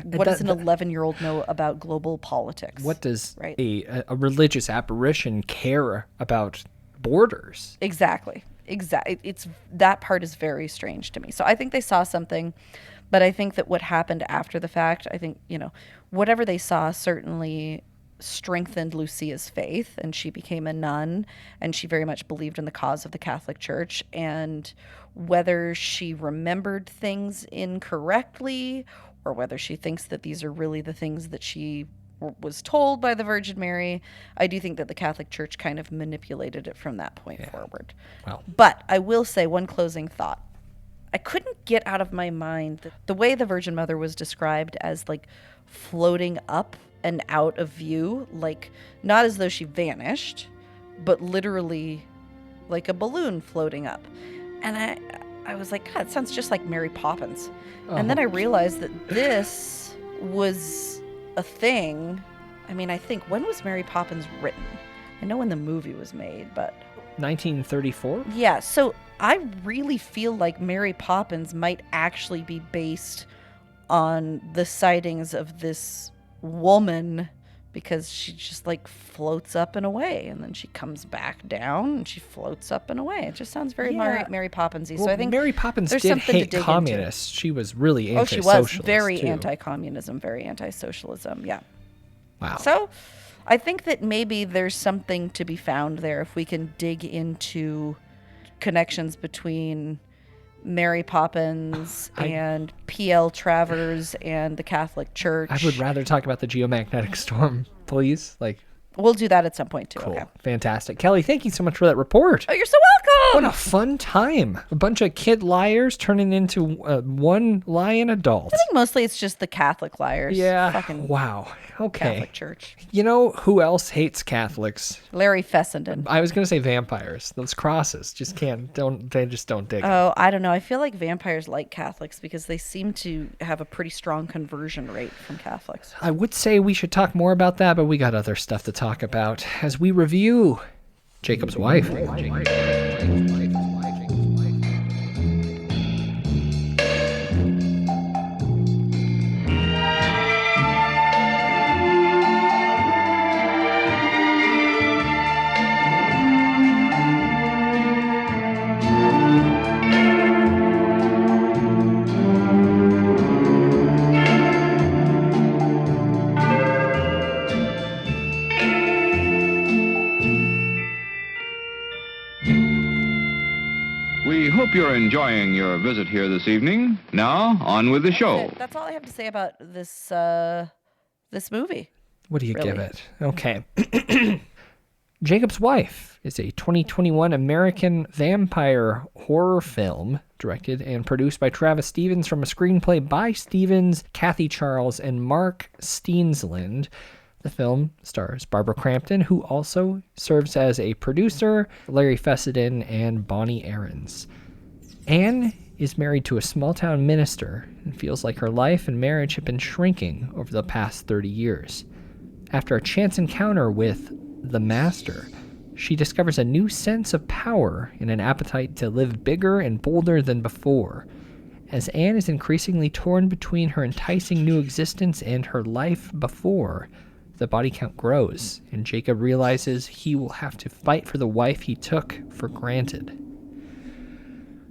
what does an 11-year-old know about global politics? What does a religious apparition care about borders? Exactly. It's that part is very strange to me. So I think they saw something, but I think that what happened after the fact, I think, whatever they saw certainly strengthened Lucia's faith, and she became a nun, and she very much believed in the cause of the Catholic Church. And whether she remembered things incorrectly or whether she thinks that these are really the things that she was told by the Virgin Mary, I do think that the Catholic Church kind of manipulated it from that point forward. Wow. But I will say one closing thought. I couldn't get out of my mind that the way the Virgin Mother was described as like floating up and out of view, like not as though she vanished, but literally like a balloon floating up. And I was like, God, it sounds just like Mary Poppins. And then I realized that this was a thing. I mean, I think, when was Mary Poppins written? I know when the movie was made, but 1934? Yeah, so I really feel like Mary Poppins might actually be based on the sightings of this woman, because she just like floats up and away, and then she comes back down and she floats up and away. It just sounds very Mary Poppins-y. Well, so I think Mary Poppins there's did something hate to dig communists. into. She was really she anti-socialist. was very too. anti-communism, very anti-socialism. Yeah. Wow. So I think that maybe there's something to be found there if we can dig into connections between Mary Poppins and P.L. Travers and the Catholic Church. I would rather talk about the geomagnetic storm, please. We'll do that at some point too. Cool. Okay. Fantastic. Kelly, thank you so much for that report. Oh, you're so welcome. What a fun time. A bunch of kid liars turning into one lying adult. I think mostly it's just the Catholic liars. Yeah. Fucking wow. Okay. Catholic Church. You know who else hates Catholics? Larry Fessenden. I was going to say vampires. Those crosses just they just don't dig. Oh, I don't know. I feel like vampires like Catholics because they seem to have a pretty strong conversion rate from Catholics. I would say we should talk more about that, but we got other stuff to talk about as we review Jacob's wife. We hope you're enjoying your visit here this evening. Now, on with the show. That's all I have to say about this this movie. What do you give it? Okay. Jacob's Wife is a 2021 American vampire horror film directed and produced by Travis Stevens from a screenplay by Stevens, Kathy Charles, and Mark Steensland. The film stars Barbara Crampton, who also serves as a producer, Larry Fessenden, and Bonnie Aarons. Anne is married to a small-town minister and feels like her life and marriage have been shrinking over the past 30 years. After a chance encounter with the Master, she discovers a new sense of power and an appetite to live bigger and bolder than before. As Anne is increasingly torn between her enticing new existence and her life before, the body count grows, and Jacob realizes he will have to fight for the wife he took for granted.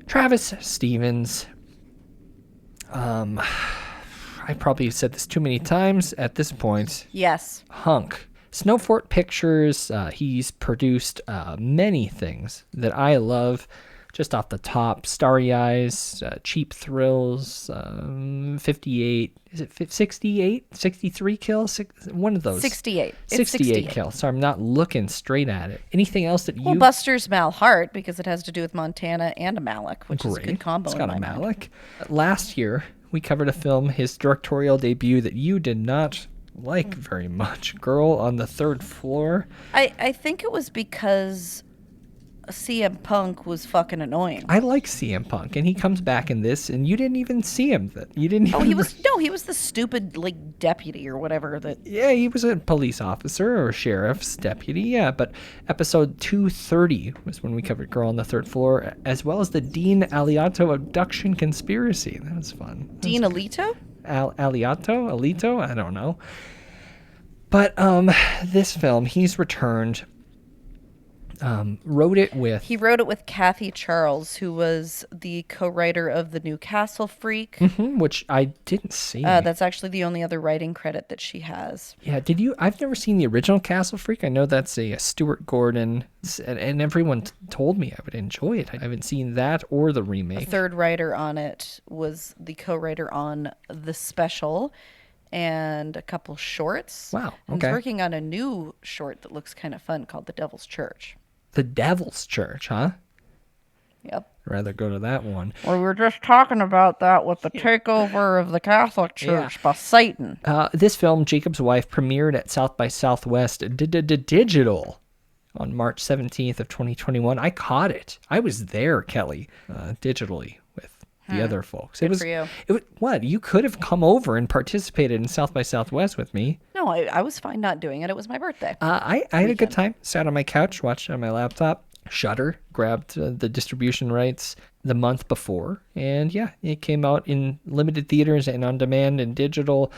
Travis Stevens. I probably said this too many times at this point. Yes. Hunk. Snowfort Pictures, he's produced many things that I love. Just off the top, Starry Eyes, Cheap Thrills, 58, is it 68? 63 kills? One of those. 68. 68 kills. So I'm not looking straight at it. Anything else that you... Well, Buster's Malheart, because it has to do with Montana and a Malik, which is a good combo. It's got a Malik. Last year, we covered a film, his directorial debut, that you did not like very much. Girl on the Third Floor. I think it was because CM Punk was fucking annoying. I like CM Punk, and he comes back in this, and you didn't even see him. You didn't. Even he was the stupid like deputy or whatever. Yeah, he was a police officer or sheriff's deputy. Yeah, but episode 230 was when we covered Girl on the Third Floor, as well as the Dean Aliato abduction conspiracy. That was fun. Dean Alito? Alito? I don't know. But this film, he's returned. Wrote it with... He wrote it with Kathy Charles, who was the co-writer of The Newcastle Freak. Which I didn't see. That's actually the only other writing credit that she has. Yeah, did you... I've never seen the original Castle Freak. I know that's a Stuart Gordon, and everyone told me I would enjoy it. I haven't seen that or the remake. The third writer on it was the co-writer on The Special and a couple shorts. Wow, okay. And he's working on a new short that looks kind of fun called The Devil's Church. The Devil's Church, huh? Yep. Rather go to that one. Well, we were just talking about that with the takeover of the Catholic Church by Satan. This film, Jacob's Wife, premiered at South by Southwest Digital on March 17th of 2021. I caught it. I was there, Kelly, digitally with the other folks. Good for you. What? You could have come over and participated in South by Southwest with me. No, I was fine not doing it. It was my birthday. I had a good time. Sat on my couch, watched it on my laptop. Shudder grabbed the distribution rights the month before. And yeah, it came out in limited theaters and on demand and digital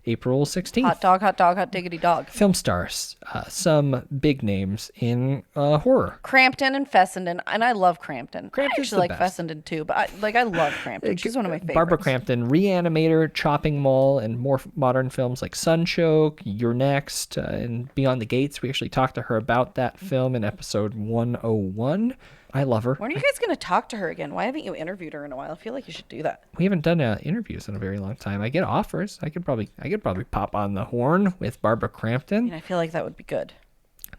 April 16th. Hot dog, hot diggity dog. Film stars, some big names in horror. Crampton and Fessenden, and I love Crampton. I Crampton's actually like best. Fessenden too, but I love Crampton. She's one of my favorites. Barbara Crampton, Reanimator, Chopping Mall, and more modern films like Sunchoke, You're Next, and Beyond the Gates. We actually talked to her about that film in episode 101. I love her. When are you guys going to talk to her again? Why haven't you interviewed her in a while? I feel like you should do that. We haven't done interviews in a very long time. I get offers. I could probably pop on the horn with Barbara Crampton. I mean, I feel like that would be good.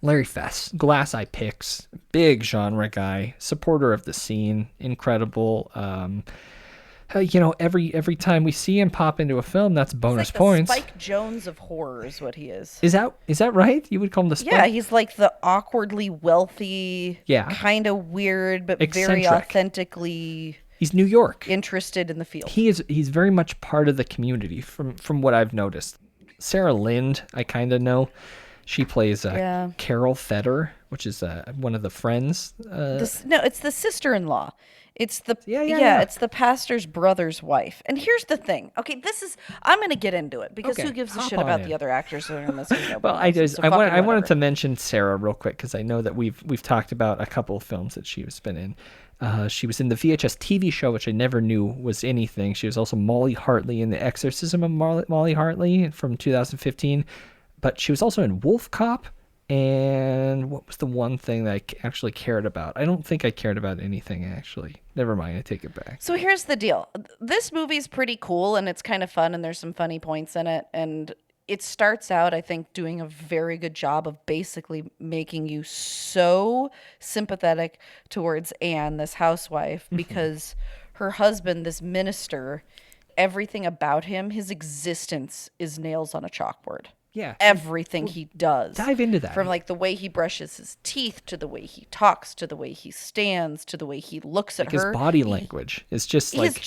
Larry Fess, Glass Eye Picks, big genre guy, supporter of the scene, incredible. Every time we see him pop into a film, that's bonus points. Spike Jones of horror is what he is. Is that right? You would call him the Spike? Yeah, he's like the awkwardly wealthy, yeah, kind of weird, but eccentric. very authentically. He's New York. Interested in the field. He's very much part of the community from what I've noticed. Sarah Lind, I kind of know. She plays Carol Fetter, which is one of the friends. No, it's the sister-in-law. It's the yeah. It's the pastor's brother's wife. And here's the thing. Okay, I'm going to get into it because who gives a shit about the other actors that are in this? Well, I wanted to mention Sarah real quick because I know that we've talked about a couple of films that she's been in. She was in the VHS TV show, which I never knew was anything. She was also Molly Hartley in The Exorcism of Molly Hartley from 2015. But she was also in Wolf Cop. And what was the one thing that I actually cared about? I don't think I cared about anything, actually. Never mind, I take it back. So here's the deal. This movie's pretty cool, and it's kind of fun, and there's some funny points in it. And it starts out, I think, doing a very good job of basically making you so sympathetic towards Anne, this housewife, because her husband, this minister, everything about him, his existence is nails on a chalkboard. Yeah. Everything he does. Dive into that. From like the way he brushes his teeth to the way he talks to the way he stands to the way he looks at her. His body language is just like...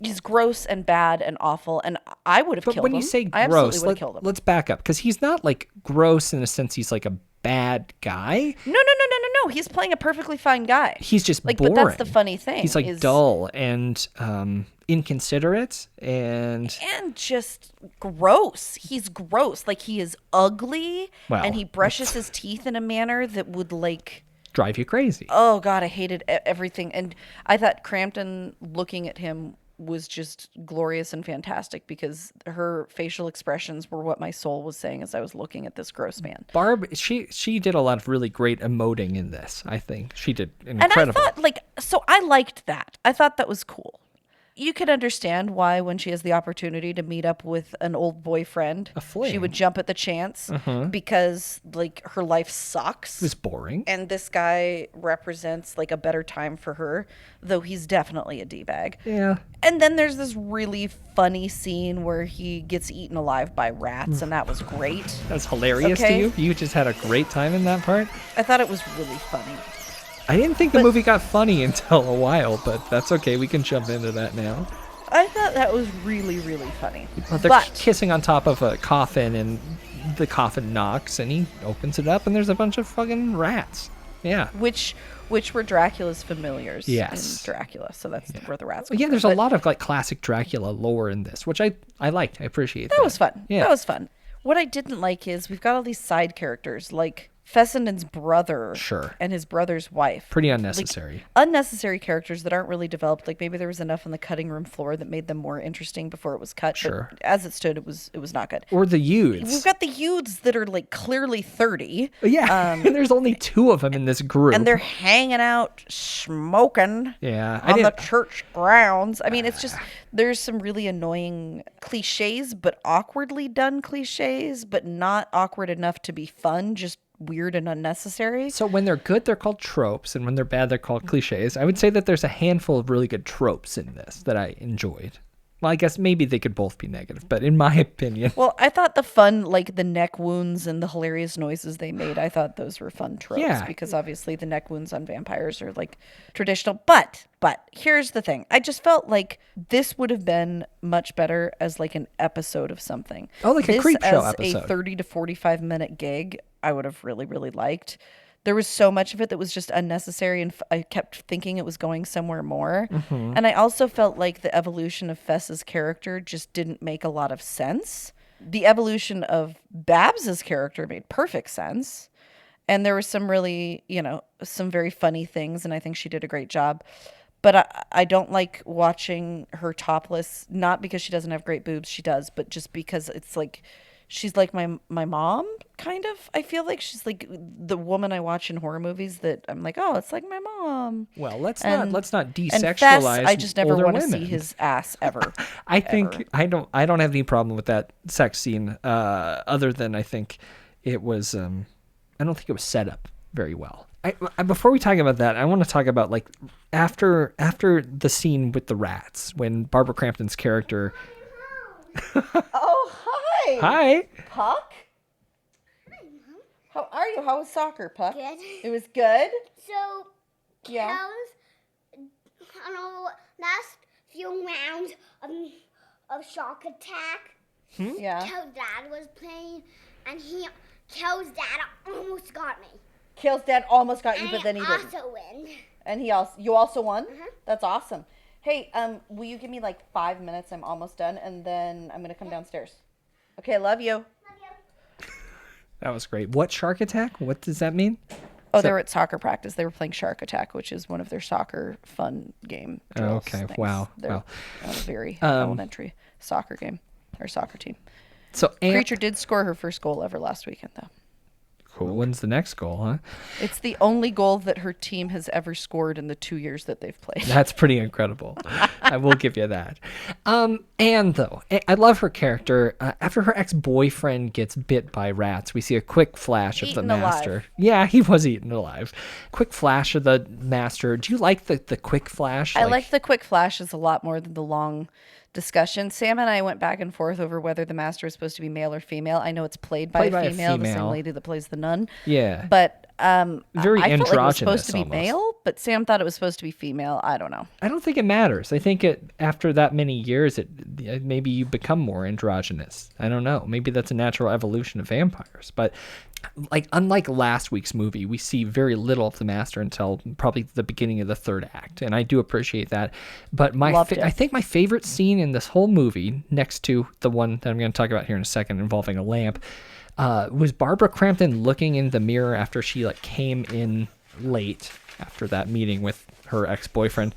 He's gross and bad and awful, and I would have killed him. But when you say I gross, absolutely would have killed him. Let's back up, because he's not like gross in the sense he's like a bad guy. No. He's playing a perfectly fine guy. He's just like, boring. But that's the funny thing. He's like dull and inconsiderate and just gross. He's gross. Like, he is ugly, and he brushes his teeth in a manner that would like drive you crazy. Oh God, I hated everything. And I thought Crampton looking at him was just glorious and fantastic because her facial expressions were what my soul was saying as I was looking at this gross man. Barb, she did a lot of really great emoting in this. I think she did incredible. And I thought, I liked that. I thought that was cool. You could understand why when she has the opportunity to meet up with an old boyfriend, she would jump at the chance because like her life sucks. It's boring. And this guy represents like a better time for her, though he's definitely a D-bag. Yeah. And then there's this really funny scene where he gets eaten alive by rats, and that was great. That's hilarious to you? You just had a great time in that part? I thought it was really funny. I didn't think the movie got funny until a while, but that's okay. We can jump into that now. I thought that was really, really funny. Well, they're kissing on top of a coffin, and the coffin knocks, and he opens it up, and there's a bunch of fucking rats. Yeah. Which were Dracula's familiars in Dracula, so that's where the rats come from. There's a lot of like classic Dracula lore in this, which I liked. I appreciate that. That was fun. Yeah. That was fun. What I didn't like is we've got all these side characters like Fessenden's brother Sure. and his brother's wife. Pretty unnecessary. Like, unnecessary characters that aren't really developed. Like maybe there was enough on the cutting room floor that made them more interesting before it was cut. Sure. But as it stood, it was not good. Or the youths. We've got the youths that are like clearly 30. Yeah, and there's only 2 of them in this group. And they're hanging out smoking on the church grounds. I mean, it's just, there's some really annoying cliches, but awkwardly done cliches, but not awkward enough to be fun, just weird and unnecessary. So when they're good, they're called tropes, and when they're bad, they're called cliches. I would say that there's a handful of really good tropes in this that I enjoyed. Well, I guess maybe they could both be negative, but in my opinion. Well, I thought the fun, like the neck wounds and the hilarious noises they made, I thought those were fun tropes. Yeah. Because obviously the neck wounds on vampires are like traditional. But here's the thing. I just felt like this would have been much better as like an episode of something. Oh, like a creep show episode. This as a 30 to 45 minute gig, I would have really, really liked. There was so much of it that was just unnecessary, and I kept thinking it was going somewhere more. Mm-hmm. And I also felt like the evolution of Fess's character just didn't make a lot of sense. The evolution of Babs's character made perfect sense. And there were some really, some very funny things, and I think she did a great job. But I don't like watching her topless, not because she doesn't have great boobs, she does, but just because it's like... She's like my mom, kind of. I feel like she's like the woman I watch in horror movies that I'm like, oh, it's like my mom. Well, let's not desexualize. And Fess, I just never want to women. see his ass ever. I think I don't have any problem with that sex scene. Other than I think it was, I don't think it was set up very well. Before we talk about that, I want to talk about like after the scene with the rats when Barbara Crampton's character. Oh, hi. Hi. Puck? Hi, Mom. How are you? How was soccer, Puck? Good. It was good? So, yeah. On the last few rounds of Shark Attack, yeah. Kel's dad was playing, and Kel's dad almost got me. Kel's dad almost got you, but then he didn't. And I also win. And you also won? Uh-huh. That's awesome. Hey, will you give me like 5 minutes? I'm almost done, and then I'm going to come downstairs. Okay, love you. Love you. That was great. What Shark Attack? What does that mean? Oh, they were at soccer practice. They were playing Shark Attack, which is one of their soccer fun game drills. Okay, things. wow. They're a very elementary soccer game, or soccer team. So Creature did score her first goal ever last weekend, though. Cool. When's the next goal, huh? It's the only goal that her team has ever scored in the 2 years that they've played. That's pretty incredible. I will give you that. And though, I love her character. After her ex-boyfriend gets bit by rats, we see a quick flash of the master. Alive. Yeah, he was eaten alive. Quick flash of the master. Do you like the quick flash? I like the quick flashes a lot more than the long discussion. Sam and I went back and forth over whether the master is supposed to be male or female. I know it's played by a female, the same lady that plays the nun. Yeah. But very I felt like it was supposed androgynous to be almost. male, but Sam thought it was supposed to be female. I don't know. I don't think it matters. I think after that many years, maybe you become more androgynous. I don't know. Maybe that's a natural evolution of vampires. But like unlike last week's movie, we see very little of the master until probably the beginning of the third act, and I do appreciate that. But I think my favorite scene in this whole movie, next to the one that I'm going to talk about here in a second involving a lamp, was Barbara Crampton looking in the mirror after she came in late after that meeting with her ex-boyfriend.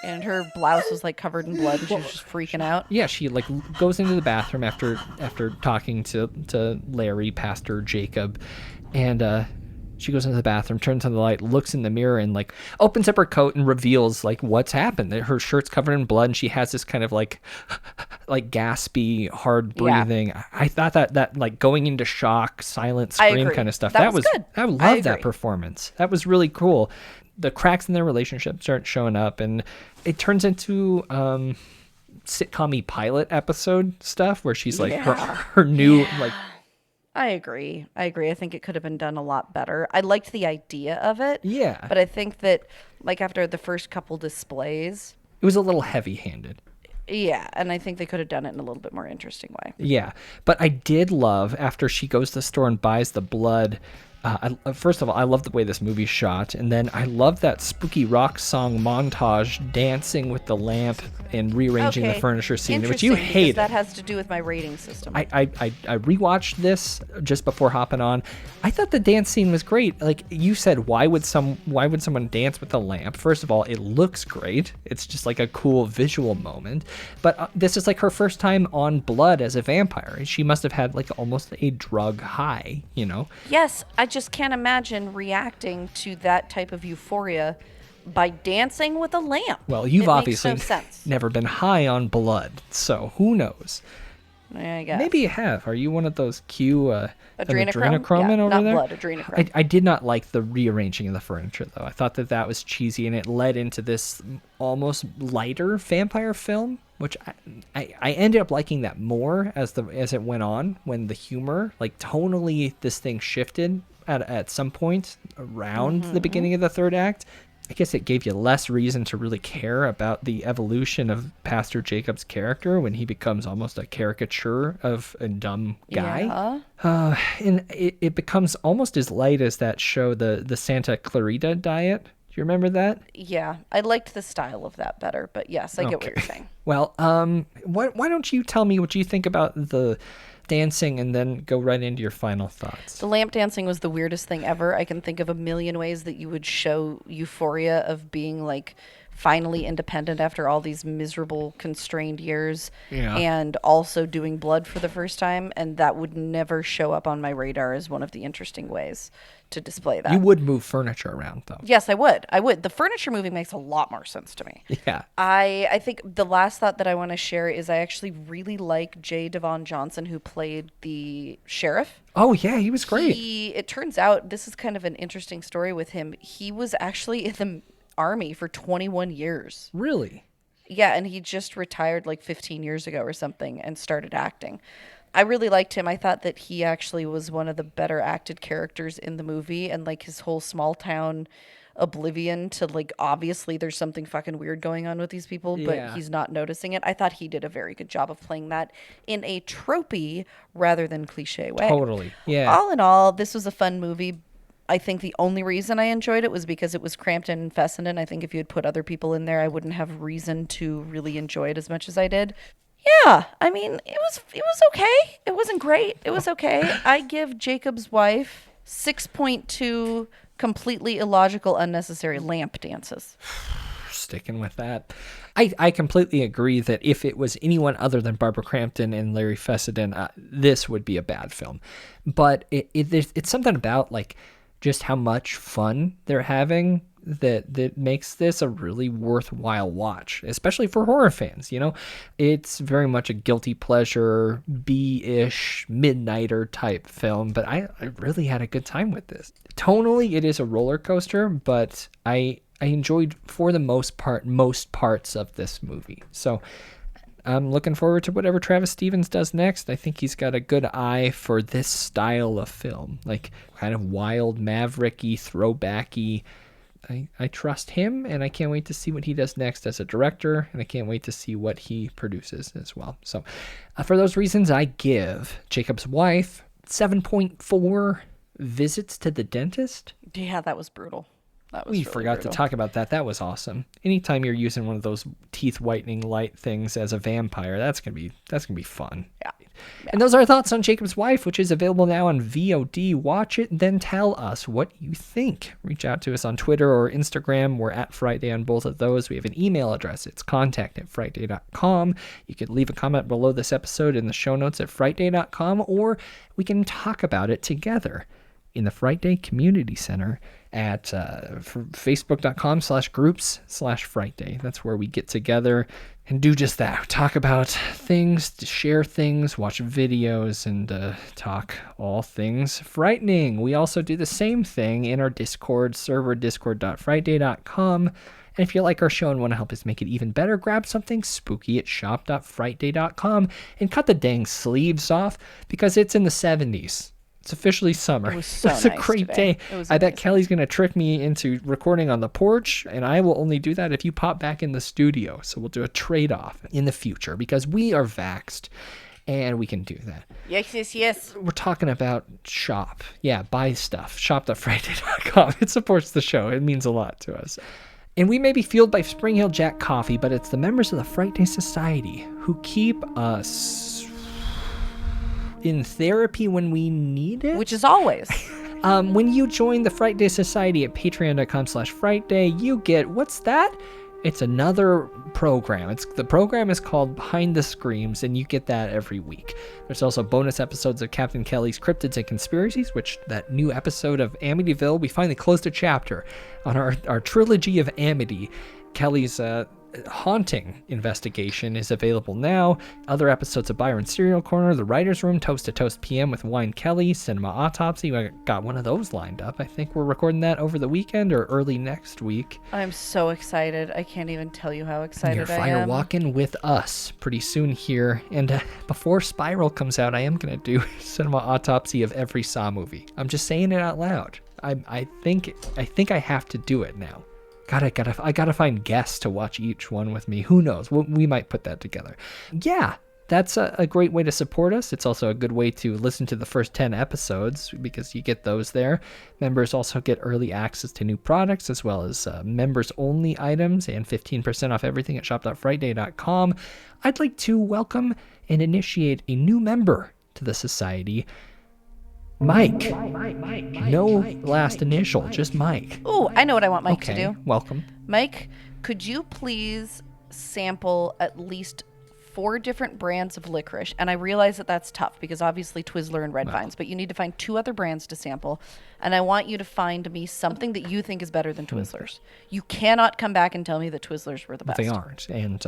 And her blouse was covered in blood, and she was just freaking out. Yeah, she goes into the bathroom after talking to Larry, Pastor Jacob, and she goes into the bathroom, turns on the light, looks in the mirror, and opens up her coat and reveals what's happened. Her shirt's covered in blood, and she has this kind of gaspy, hard breathing. Yeah. I thought that going into shock, silent scream kind of stuff. That was good. I loved that performance. That was really cool. The cracks in their relationship start showing up, and it turns into sitcom-y pilot episode stuff where she's her new I agree. I think it could have been done a lot better. I liked the idea of it. Yeah. But I think that after the first couple displays, it was a little heavy-handed. Yeah, and I think they could have done it in a little bit more interesting way. Yeah, but I did love after she goes to the store and buys the blood. First of all, I love the way this movie's shot, and then I love that spooky rock song montage, dancing with the lamp and rearranging the furniture scene, which you hate. That has to do with my rating system. I rewatched this just before hopping on. I thought the dance scene was great. Like you said, why would someone dance with a lamp? First of all, it looks great. It's just like a cool visual moment. But this is like her first time on blood as a vampire. She must have had like almost a drug high, you know? Yes, I just can't imagine reacting to that type of euphoria by dancing with a lamp. Well, you've obviously makes no sense. never been high on blood, so who knows? I guess. Maybe you have. Are you one of those adrenochrome over there? Not blood, adrenochrome. I did not like the rearranging of the furniture, though. I thought that was cheesy, and it led into this almost lighter vampire film, which I ended up liking that more as it went on, when the humor, like tonally, this thing shifted at some point around the beginning of the third act. I guess it gave you less reason to really care about the evolution of Pastor Jacob's character when he becomes almost a caricature of a dumb guy. Yeah. And it becomes almost as light as that show, the Santa Clarita Diet. Do you remember that? Yeah, I liked the style of that better, but yes, I get what you're saying. Well, why don't you tell me what you think about the dancing and then go right into your final thoughts. The lamp dancing was the weirdest thing ever. I can think of a million ways that you would show euphoria of being like finally independent after all these miserable constrained years, and also doing blood for the first time, and that would never show up on my radar as one of the interesting ways to display that. You would move furniture around, though. Yes, I would. The furniture moving makes a lot more sense to me. Yeah. I think the last thought that I want to share is I actually really like J. Devon Johnson, who played the sheriff. Oh, yeah, he was great. It turns out, this is kind of an interesting story with him. He was actually in the Army for 21 years. Really? Yeah, and he just retired like 15 years ago or something and started acting. I really liked him. I thought that he actually was one of the better acted characters in the movie, and like his whole small town oblivion to like, obviously there's something fucking weird going on with these people, but he's not noticing it. I thought he did a very good job of playing that in a tropey rather than cliche way. Totally. Yeah. All in all, this was a fun movie. I think the only reason I enjoyed it was because it was Crampton and Fessenden. I think if you had put other people in there, I wouldn't have reason to really enjoy it as much as I did. Yeah, I mean, it was okay. It wasn't great. It was okay. I give Jacob's Wife 6.2 completely illogical, unnecessary lamp dances. Sticking with that. I completely agree that if it was anyone other than Barbara Crampton and Larry Fessenden, this would be a bad film. But it's something about like just how much fun they're having that makes this a really worthwhile watch, especially for horror fans. You know, it's very much a guilty pleasure, B-ish, midnighter type film, but I really had a good time with this. Tonally, it is a roller coaster, but I enjoyed, for the most part, most parts of this movie. So I'm looking forward to whatever Travis Stevens does next. I think he's got a good eye for this style of film, like kind of wild, mavericky, throwbacky. I trust him, and I can't wait to see what he does next as a director, and I can't wait to see what he produces as well. So for those reasons, I give Jacob's Wife 7.4 visits to the dentist. Yeah, that was brutal. We really forgot to talk about that. That was awesome. Anytime you're using one of those teeth whitening light things as a vampire, that's gonna be fun. Yeah. And those are our thoughts on Jacob's Wife, which is available now on VOD. Watch it, then tell us what you think. Reach out to us on Twitter or Instagram. We're at Frightday on both of those. We have an email address. It's contact@frightday.com. You can leave a comment below this episode in the show notes at frightday.com, or we can talk about it together in the Frightday Community Center at facebook.com/groups/Frightday. That's where we get together and do just that. Talk about things, share things, watch videos, and talk all things frightening. We also do the same thing in our Discord server, discord.frightday.com. And if you like our show and want to help us make it even better, grab something spooky at shop.frightday.com and cut the dang sleeves off, because it's in the 70s. It's officially summer. It was so It's a nice great today. day. I bet Kelly's going to trick me into recording on the porch, and I will only do that if you pop back in the studio. So we'll do a trade-off in the future, because we are vaxxed, And we can do that. Yes. We're talking about shop. Yeah, buy stuff. Shop.frightday.com. It supports the show. It means a lot to us. And we may be fueled by Spring Hill Jack Coffee, but it's the members of the Frightday Society who keep us in therapy when we need it. Which is always. When you join the Frightday Society at patreon.com/Frightday, you get, what's that? It's another program. The program is called Behind the Screams, and you get that every week. There's also bonus episodes of Captain Kelly's Cryptids and Conspiracies, which that new episode of Amityville, we finally closed a chapter on our trilogy of Amity. Kelly's haunting investigation is available now. Other episodes of Byron Serial Corner, The Writer's Room, Toast to Toast PM with Wine Kelly, Cinema Autopsy. I got one of those lined up. I think we're recording that over the weekend or early next week. I'm so excited. I can't even tell you how excited I am. You're firewalking with us pretty soon here. And before Spiral comes out, I am going to do Cinema Autopsy of every Saw movie. I'm just saying it out loud. I think I have to do it now. I gotta find guests to watch each one with me. Who knows? We might put that together. Yeah, that's a great way to support us. It's also a good way to listen to the first 10 episodes because you get those there. Members also get early access to new products as well as members-only items and 15% off everything at shop.frightday.com. I'd like to welcome and initiate a new member to the society. Mike. No last initial, just Mike. Ooh, I know what I want Mike to do. Welcome. Mike, could you please sample at least 4 different brands of licorice? And I realize that that's tough because obviously Twizzler and Red Vines, but you need to find 2 other brands to sample. And I want you to find me something that you think is better than Twizzlers. You cannot come back and tell me that Twizzlers were the best. They aren't. And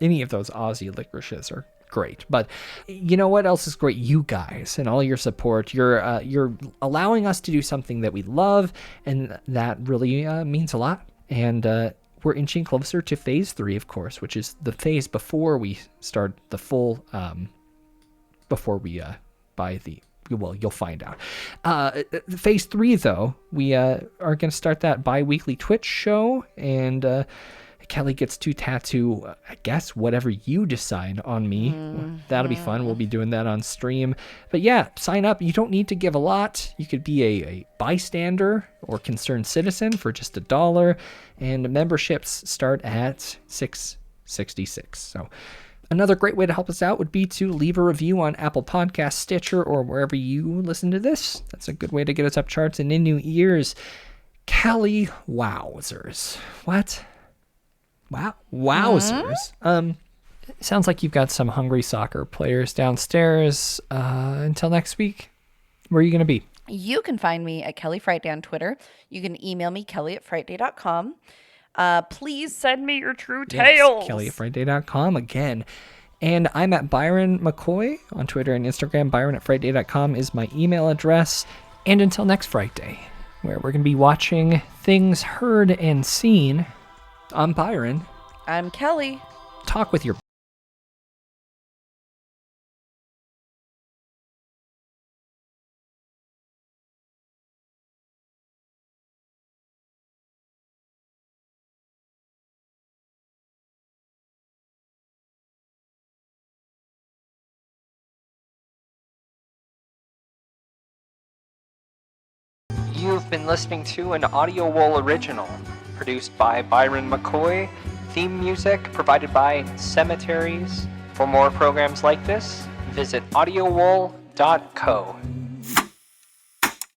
any of those Aussie licorices are great. But you know what else is great? You guys and all your support. You're allowing us to do something that we love, and that really means a lot. And we're inching closer to phase 3, of course, which is the phase before we start the full before we buy the, well, you'll find out. Phase 3, though, we are going to start that bi-weekly Twitch show, and Kelly gets to tattoo, I guess, whatever you decide on me. That'll be fun. We'll be doing that on stream. But yeah, sign up. You don't need to give a lot. You could be a bystander or concerned citizen for just $1. And memberships start at $6.66. So another great way to help us out would be to leave a review on Apple Podcasts, Stitcher, or wherever you listen to this. That's a good way to get us up charts and in new ears. Kelly, wowzers. What? Wow. Wowzers. Sounds like you've got some hungry soccer players downstairs. Until next week, where are you going to be? You can find me at Kelly Frightday on Twitter. You can email me, kelly@frightday.com. Please send me your true tales. Yes, kelly@frightday.com again. And I'm at Byron McKoy on Twitter and Instagram. Byron@frightday.com is my email address. And until next Frightday, where we're going to be watching things heard and seen. I'm Byron. I'm Kelly. Talk with your... You've been listening to an Audio Wool original, produced by Byron McKoy, theme music provided by Cemeteries. For more programs like this, visit audiowool.co.